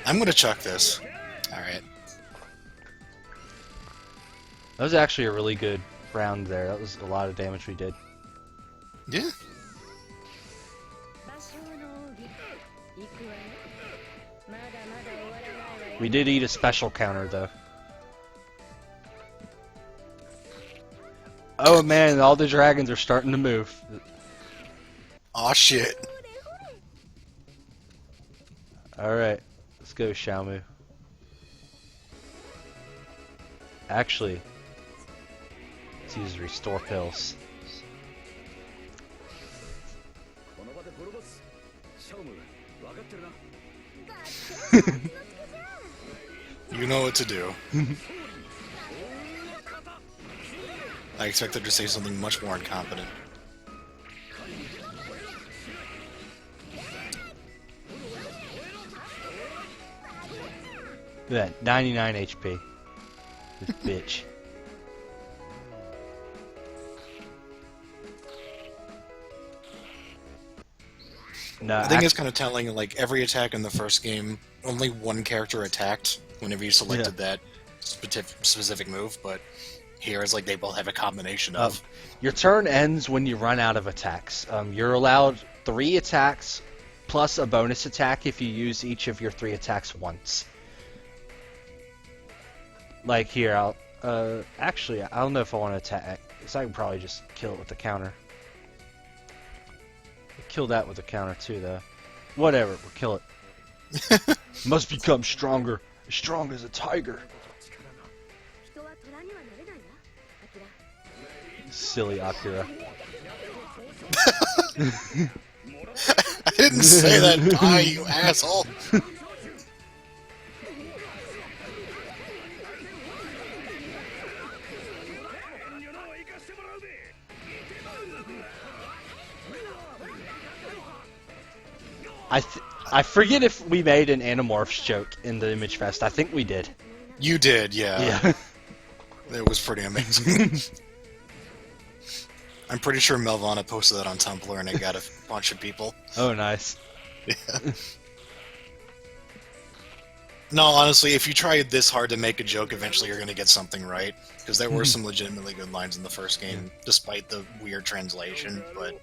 I'm gonna chuck this. Alright. That was actually a really good round there. That was a lot of damage we did. Yeah. We did eat a special counter, though. Oh man, all the dragons are starting to move. Aw, shit. Alright, let's go, Xiaomu. Actually, let's use restore pills. You know what to do. I expected to say something much more incompetent. Look at that, 99 HP. This bitch. No, I think it's kind of telling, like, every attack in the first game, only one character attacked whenever you selected that specific move, but here it's like they both have a combination of. Your turn ends when you run out of attacks. You're allowed 3 attacks plus a bonus attack if you use each of your 3 attacks once. Like here, actually, I don't know if I want to attack, because I can probably just kill it with the counter. Kill that with the counter too, though. Whatever, we'll kill it. Must become stronger. As strong as a tiger. Silly Akira. I didn't say that, die, you asshole! I forget if we made an Animorphs joke in the Image Fest. I think we did. You did, yeah. Yeah. It was pretty amazing. I'm pretty sure Melvana posted that on Tumblr and it got a bunch of people. Oh, nice. Yeah. No, honestly, if you try this hard to make a joke, eventually you're going to get something right. Because there were some legitimately good lines in the first game, despite the weird translation, but...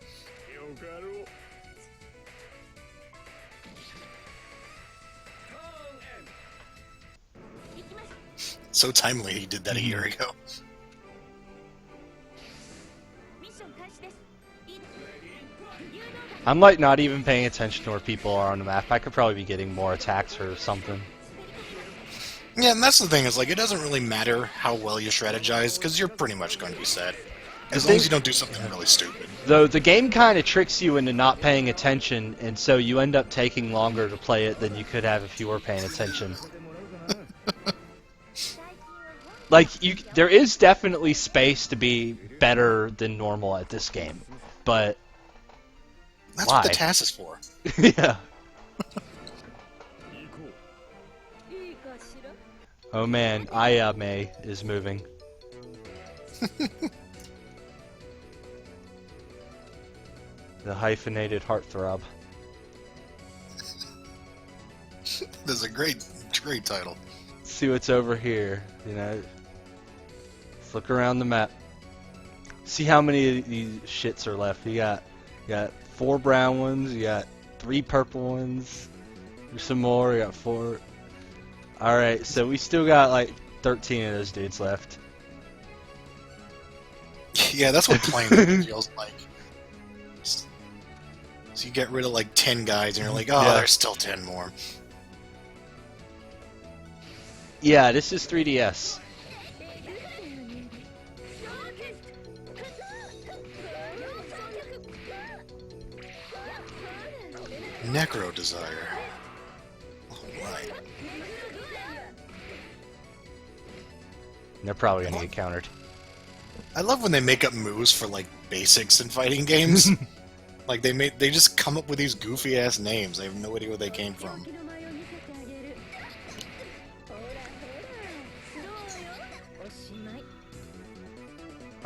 So timely he did that a year ago. I'm like not even paying attention to where people are on the map. I could probably be getting more attacks or something. Yeah, and that's the thing, is like, it doesn't really matter how well you strategize, because you're pretty much going to be set. As long as you don't do something really stupid. Though the game kind of tricks you into not paying attention, and so you end up taking longer to play it than you could have if you were paying attention. Like, there is definitely space to be better than normal at this game, but that's why? What the task is for. Yeah. Oh man, Ayame is moving. The hyphenated heartthrob. This is a great title. Let's see what's over here, you know. Let's look around the map. See how many of these shits are left. You got 4 brown ones, you got 3 purple ones. There's some more, you got 4. Alright, so we still got like 13 of those dudes left. Yeah, that's what playing feels like. So you get rid of like 10 guys and you're like, oh, Yeah. there's still 10 more. Yeah, this is 3DS. Necro Desire. Alright. They're probably gonna get countered. I love when they make up moves for like basics in fighting games. Like they just come up with these goofy ass names. I have no idea where they came from.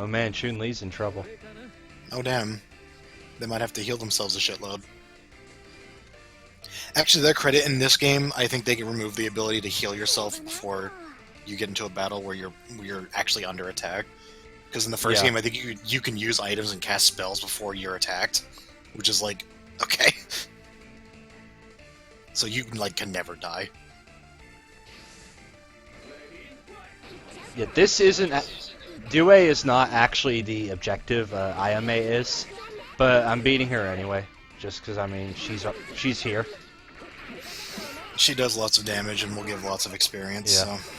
Oh man, Chun-Li's in trouble. Oh damn. They might have to heal themselves a shitload. Actually, their credit in this game, I think they can remove the ability to heal yourself before you get into a battle where you're actually under attack. Because in the first Yeah. game, I think you can use items and cast spells before you're attacked, which is like, okay. So you like can never die. Yeah, this isn't. Due is not actually the objective. Ayame is, but I'm beating her anyway, just because I mean she's here. She does lots of damage and will give lots of experience. Yeah. So.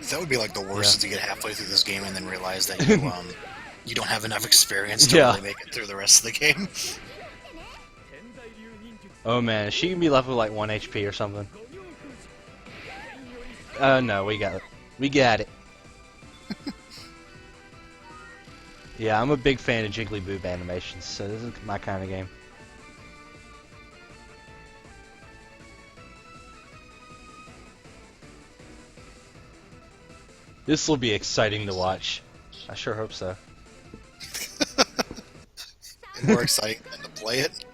That would be like the worst is to get halfway through this game and then realize that you don't have enough experience to really make it through the rest of the game. Oh man, she can be left with like 1 HP or something. No, we got it. We got it. Yeah, I'm a big fan of Jiggly Boob animations, so this is my kind of game. This will be exciting to watch. I sure hope so. More exciting than to play it.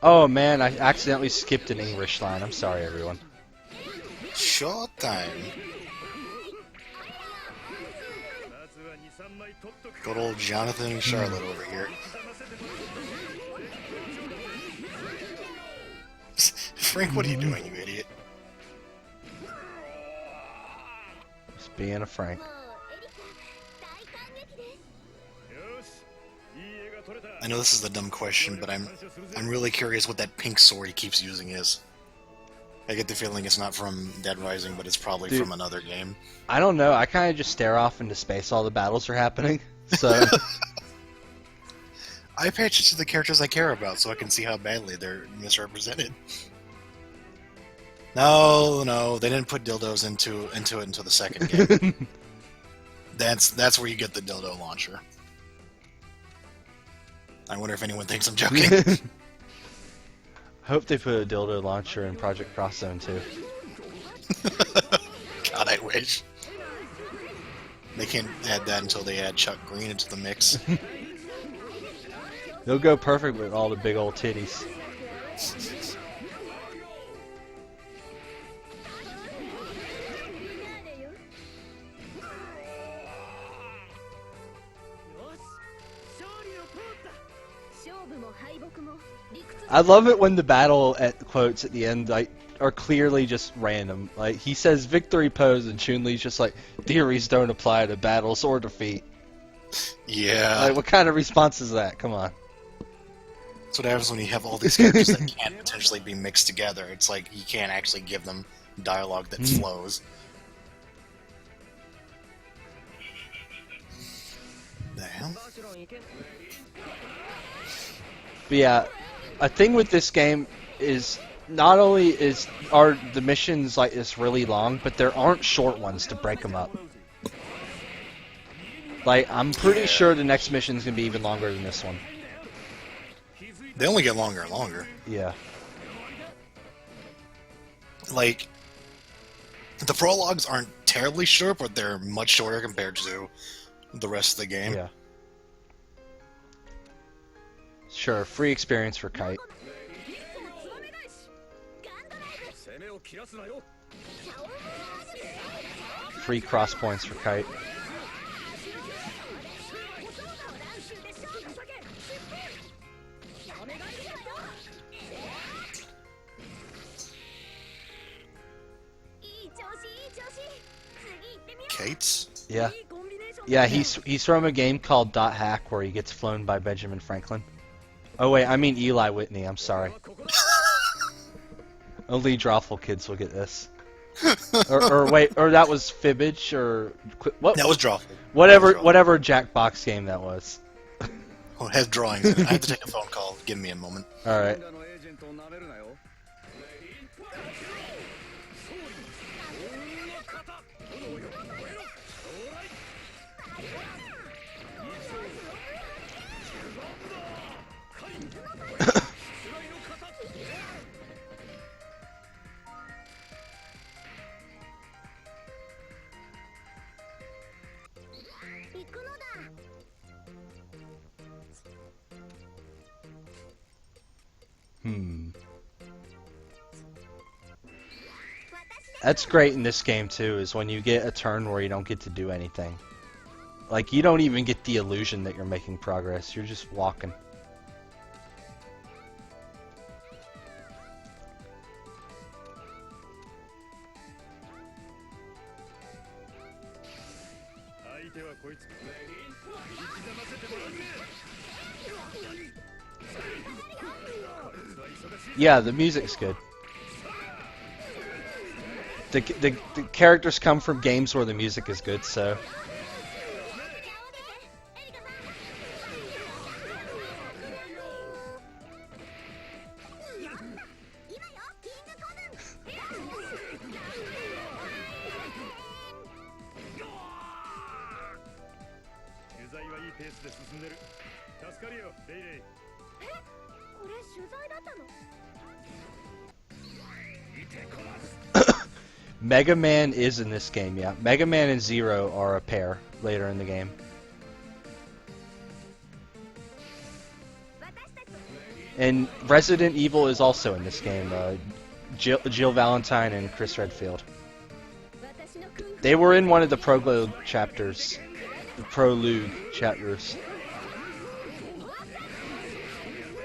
Oh man, I accidentally skipped an English line. I'm sorry, everyone. Showtime. Good old Jonathan and Charlotte over here. Frank, what are you doing, you idiot? Just being a Frank. I know this is a dumb question, but I'm really curious what that pink sword he keeps using is. I get the feeling it's not from Dead Rising, but it's probably from another game. I don't know. I kind of just stare off into space while the battles are happening. So I pay attention to the characters I care about, so I can see how badly they're misrepresented. No, they didn't put dildos into it until the second game. That's where you get the dildo launcher. I wonder if anyone thinks I'm joking. Hope they put a dildo launcher in Project Cross Zone too. God, I wish. They can't add that until they add Chuck Green into the mix. They'll go perfect with all the big old titties. I love it when the battle quotes at the end are clearly just random. Like he says victory pose and Chun-Li's just like theories don't apply to battles or defeat. Yeah. Like what kind of response is that? Come on. That's what happens when you have all these characters that can't potentially be mixed together. It's like you can't actually give them dialogue that flows. The hell? But yeah, a thing with this game is not only are the missions like this really long, but there aren't short ones to break them up. Like I'm pretty sure the next mission's gonna be even longer than this one. They only get longer and longer. Yeah. Like the prologues aren't terribly short, but they're much shorter compared to the rest of the game. Yeah. Sure, free experience for Kite. Free cross points for Kite. Kate's? Yeah. Yeah, he's from a game called Dot Hack where he gets flown by Benjamin Franklin. Oh wait, I mean Eli Whitney, I'm sorry. Only Drawful kids will get this. or wait, or that was Fibbage, or what? That was Drawful. Whatever Jackbox game that was. Oh, it has drawings in it. I have to take a phone call. Give me a moment. All right. That's great in this game too, is when you get a turn where you don't get to do anything. Like, you don't even get the illusion that you're making progress, you're just walking. Yeah, the music's good. The characters come from games where the music is good, so... Mega Man is in this game, yeah. Mega Man and Zero are a pair later in the game. And Resident Evil is also in this game. Jill Valentine and Chris Redfield. They were in one of the Prologue chapters. The Prologue chapters.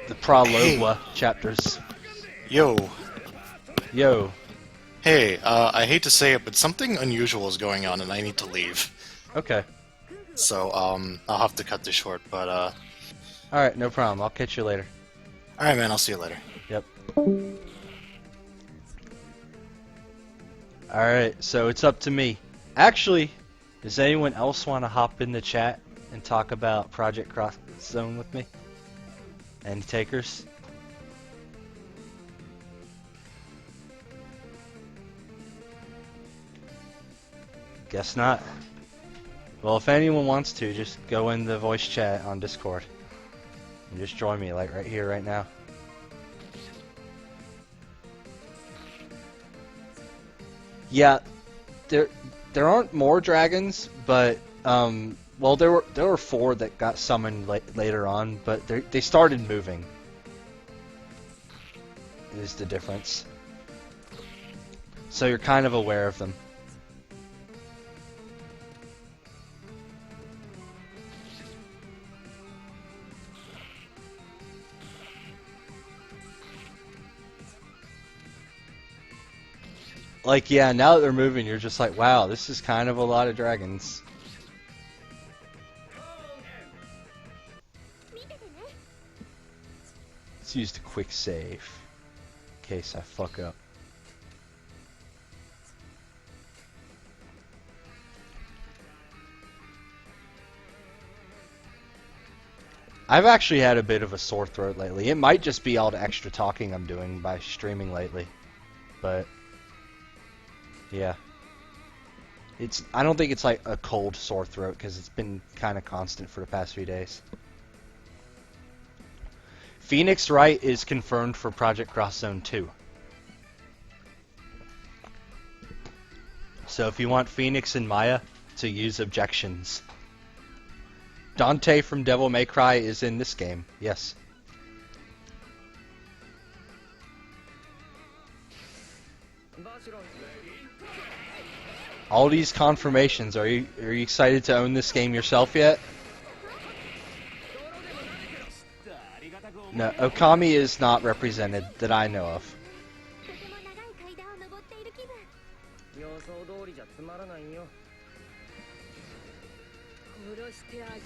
The Prologue chapters. Yo. Yo. Hey, I hate to say it, but something unusual is going on and I need to leave. Okay. So, I'll have to cut this short, but, Alright, no problem. I'll catch you later. Alright, man, I'll see you later. Yep. Alright, so it's up to me. Actually, does anyone else want to hop in the chat and talk about Project Cross Zone with me? Any takers? Guess not. Well, if anyone wants to, just go in the voice chat on Discord. And just join me, like, right here, right now. Yeah, there aren't more dragons, but, well, there were 4 that got summoned later on, but they started moving. Is the difference. So you're kind of aware of them. Like, yeah, now that they're moving, you're just like, wow, this is kind of a lot of dragons. Let's use the quick save, in case I fuck up. I've actually had a bit of a sore throat lately. It might just be all the extra talking I'm doing by streaming lately, but... yeah. I don't think it's like a cold sore throat because it's been kind of constant for the past few days. Phoenix Wright is confirmed for Project Cross Zone 2. So if you want Phoenix and Maya to use objections. Dante from Devil May Cry is in this game, yes. All these confirmations. Are you excited to own this game yourself yet? No, Okami is not represented that I know of.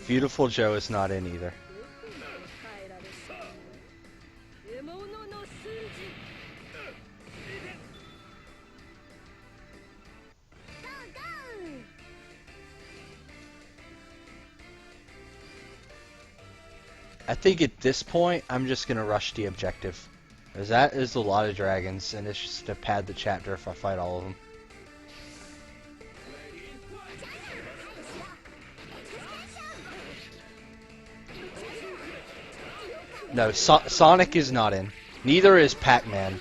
Beautiful Joe is not in either. I think at this point, I'm just gonna rush the objective. Because that is a lot of dragons, and it's just to pad the chapter if I fight all of them. No, Sonic is not in. Neither is Pac-Man.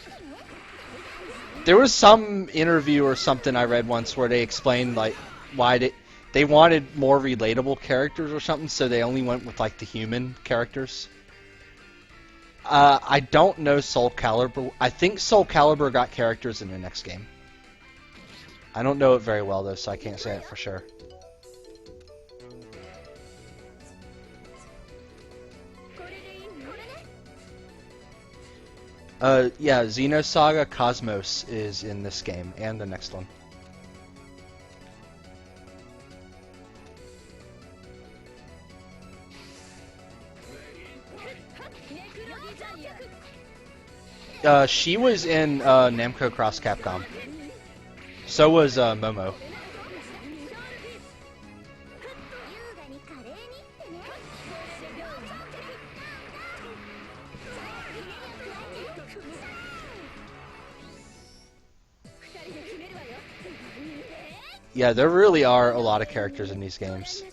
There was some interview or something I read once where they explained like why they wanted more relatable characters or something, so they only went with like the human characters. I don't know Soul Calibur. I think Soul Calibur got characters in the next game. I don't know it very well though, so I can't say it for sure. Yeah, Xenosaga Cosmos is in this game, and the next one. She was in Namco Cross Capcom. So was Momo. Yeah, there really are a lot of characters in these games.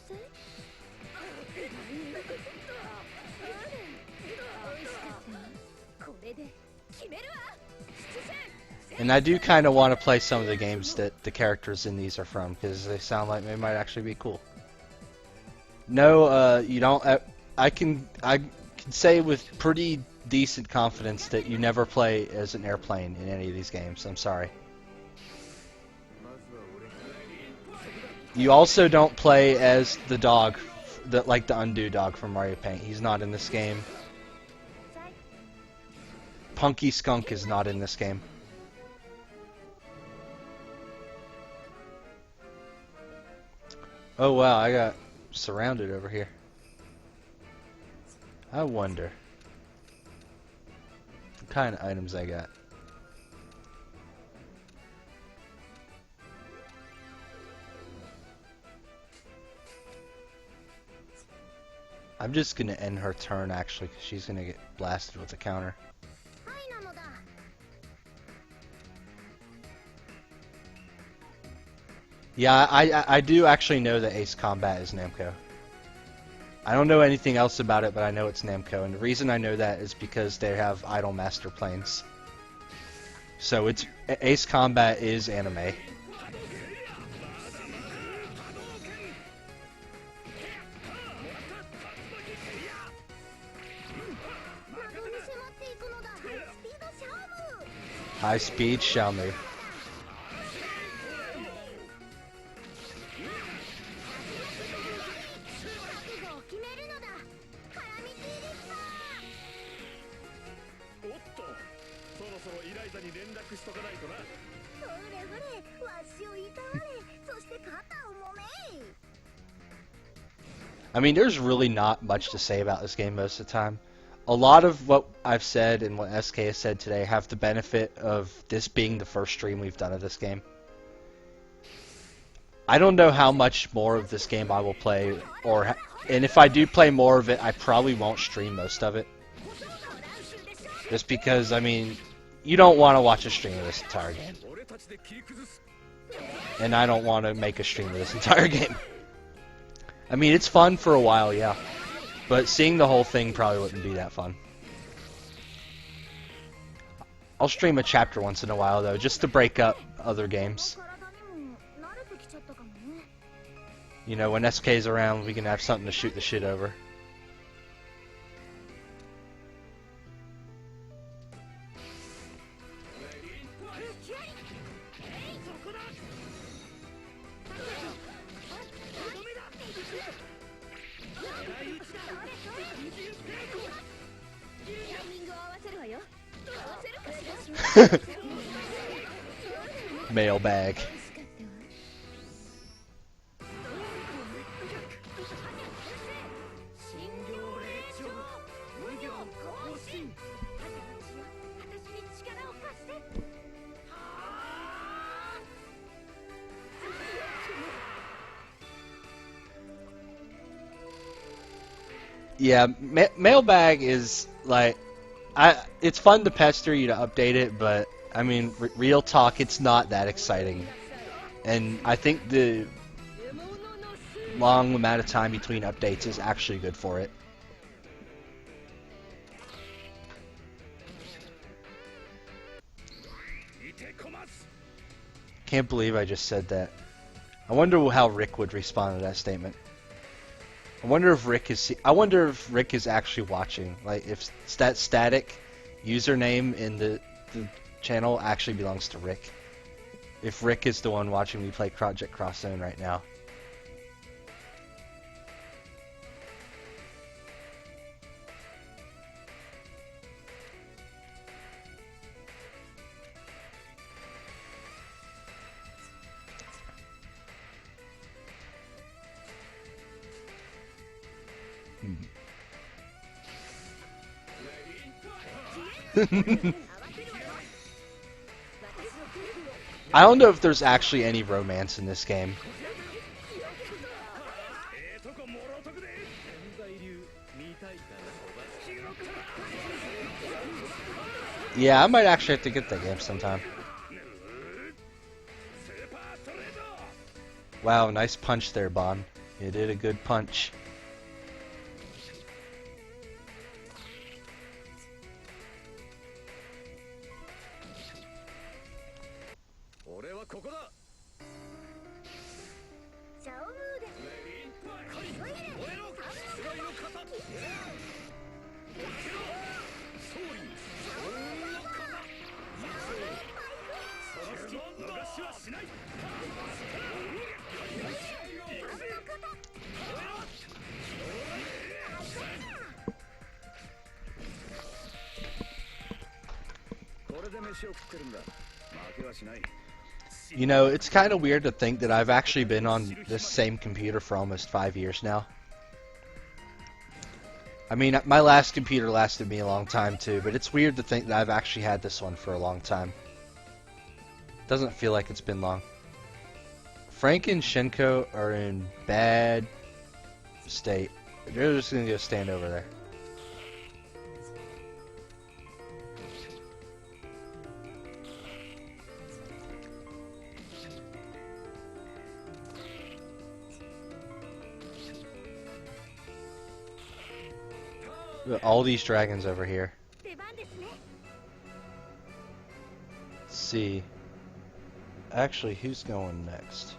And I do kind of want to play some of the games that the characters in these are from, because they sound like they might actually be cool. No, you don't. I can say with pretty decent confidence that you never play as an airplane in any of these games. I'm sorry. You also don't play as the dog, like the Undo dog from Mario Paint. He's not in this game. Punky Skunk is not in this game. Oh wow, I got surrounded over here. I wonder what kind of items I got. I'm just gonna end her turn actually, because she's gonna get blasted with a counter. Yeah, I do actually know that Ace Combat is Namco. I don't know anything else about it, but I know it's Namco, and the reason I know that is because they have Idolmaster planes. So it's Ace Combat is anime. High speed Xiaomu. I mean, there's really not much to say about this game most of the time. A lot of what I've said and what SK has said today have the benefit of this being the first stream we've done of this game. I don't know how much more of this game I will play, and if I do play more of it, I probably won't stream most of it. Just because, I mean, you don't want to watch a stream of this entire game. And I don't want to make a stream of this entire game. I mean, it's fun for a while, yeah. But seeing the whole thing probably wouldn't be that fun. I'll stream a chapter once in a while, though, just to break up other games. You know, when SK's around, we can have something to shoot the shit over. Mailbag. Yeah, mailbag is like it's fun to pester you to update it, but I mean, real talk, it's not that exciting. And I think the long amount of time between updates is actually good for it. Can't believe I just said that. I wonder how Rick would respond to that statement. I wonder if Rick is actually watching. Like if that static username in the channel actually belongs to Rick. If Rick is the one watching me play Project Cross Zone right now. I don't know if there's actually any romance in this game. Yeah, I might actually have to get that game sometime. Wow, nice punch there, Bon. You did a good punch. You know, it's kind of weird to think that I've actually been on this same computer for almost 5 years now. I mean, my last computer lasted me a long time too, but it's weird to think that I've actually had this one for a long time. Doesn't feel like it's been long. Frank and Shinko are in bad state. They're just gonna go stand over there. All these dragons over here. Let's see. Actually, who's going next?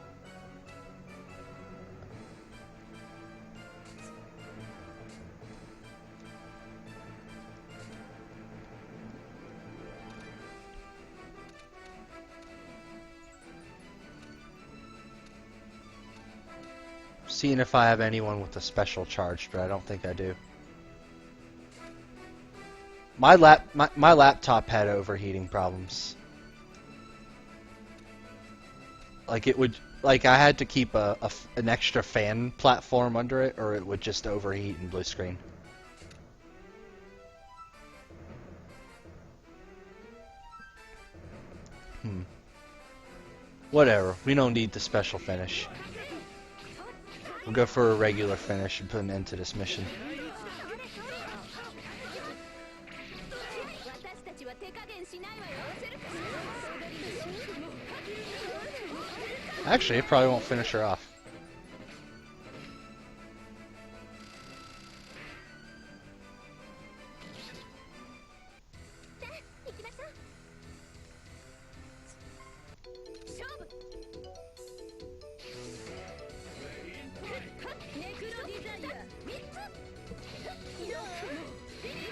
Seeing if I have anyone with a special charge, but I don't think I do. My laptop had overheating problems. Like it would, like I had to keep an extra fan platform under it, or it would just overheat and blue screen. Whatever. We don't need the special finish. We'll go for a regular finish and put an end to this mission. Actually, it probably won't finish her off.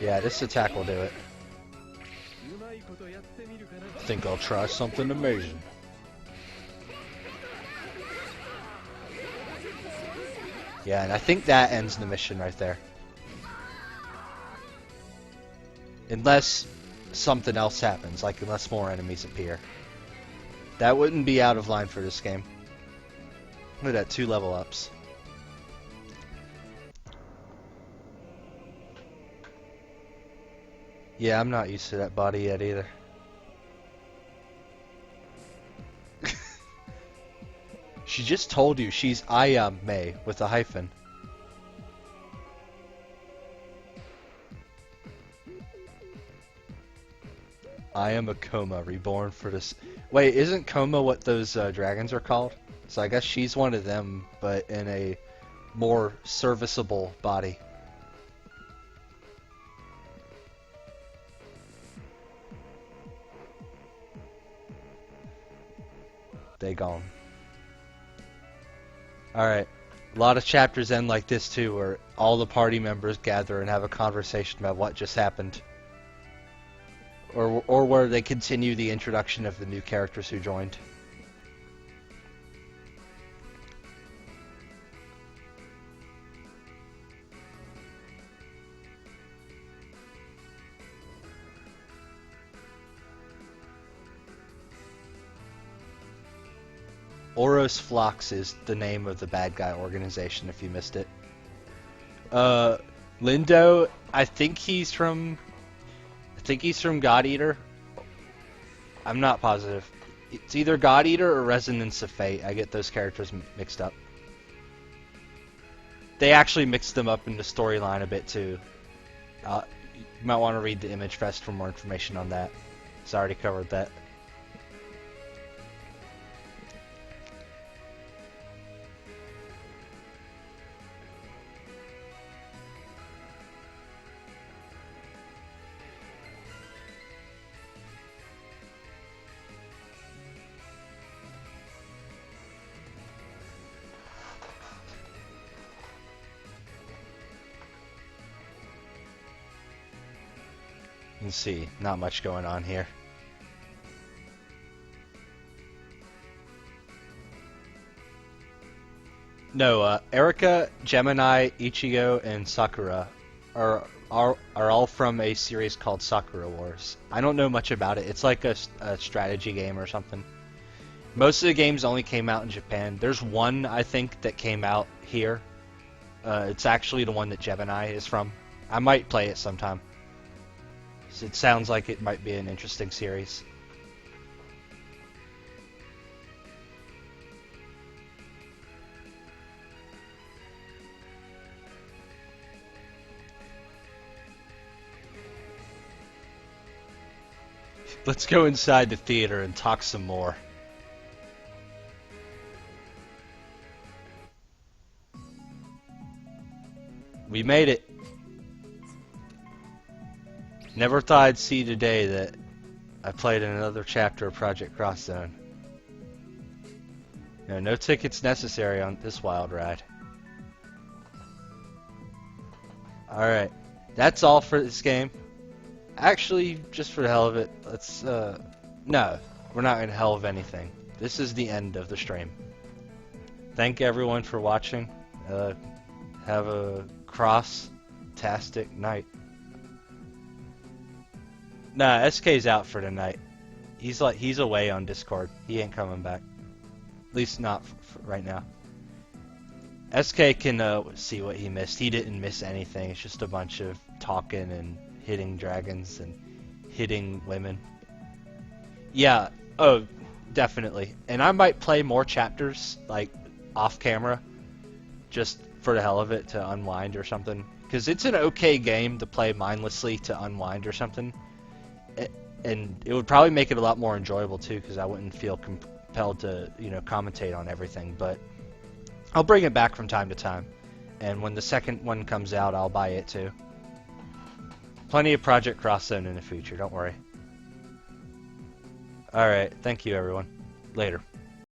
Yeah, this attack will do it. I think I'll try something amazing. Yeah, and I think that ends the mission right there. Unless something else happens, like unless more enemies appear. That wouldn't be out of line for this game. Look at that, 2 level ups. Yeah, I'm not used to that body yet either. She just told you she's Ayame with a hyphen. I am a Coma, reborn for this. Wait, isn't Coma what those dragons are called? So I guess she's one of them, but in a more serviceable body. They gone. Alright. A lot of chapters end like this too, where all the party members gather and have a conversation about what just happened. Or where they continue the introduction of the new characters who joined. Oros Phlox is the name of the bad guy organization, if you missed it. Lindo, I think he's from God Eater. I'm not positive. It's either God Eater or Resonance of Fate. I get those characters mixed up. They actually mixed them up in the storyline a bit too. You might want to read the Image Fest for more information on that. It's already covered that. You can see, not much going on here. No, Erika, Gemini, Ichigo, and Sakura are all from a series called Sakura Wars. I don't know much about it. It's like a strategy game or something. Most of the games only came out in Japan. There's one, I think, that came out here. It's actually the one that Gemini is from. I might play it sometime. It sounds like it might be an interesting series. Let's go inside the theater and talk some more. We made it. Never thought I'd see today that I played in another chapter of Project Cross Zone. No tickets necessary on this wild ride. Alright, that's all for this game. Actually, just for the hell of it, let's, no, we're not in hell of anything. This is the end of the stream. Thank everyone for watching. Have a cross-tastic night. Nah, SK's out for tonight. He's away on Discord. He ain't coming back. At least not right now. SK can see what he missed. He didn't miss anything. It's just a bunch of talking and hitting dragons and hitting women. Yeah. Oh, definitely. And I might play more chapters like off camera, just for the hell of it, to unwind or something. Because it's an okay game to play mindlessly to unwind or something. And it would probably make it a lot more enjoyable too, because I wouldn't feel compelled to, commentate on everything. But I'll bring it back from time to time, and when the second one comes out, I'll buy it too. Plenty of Project Cross Zone in the future, don't worry. Alright, thank you everyone. Later.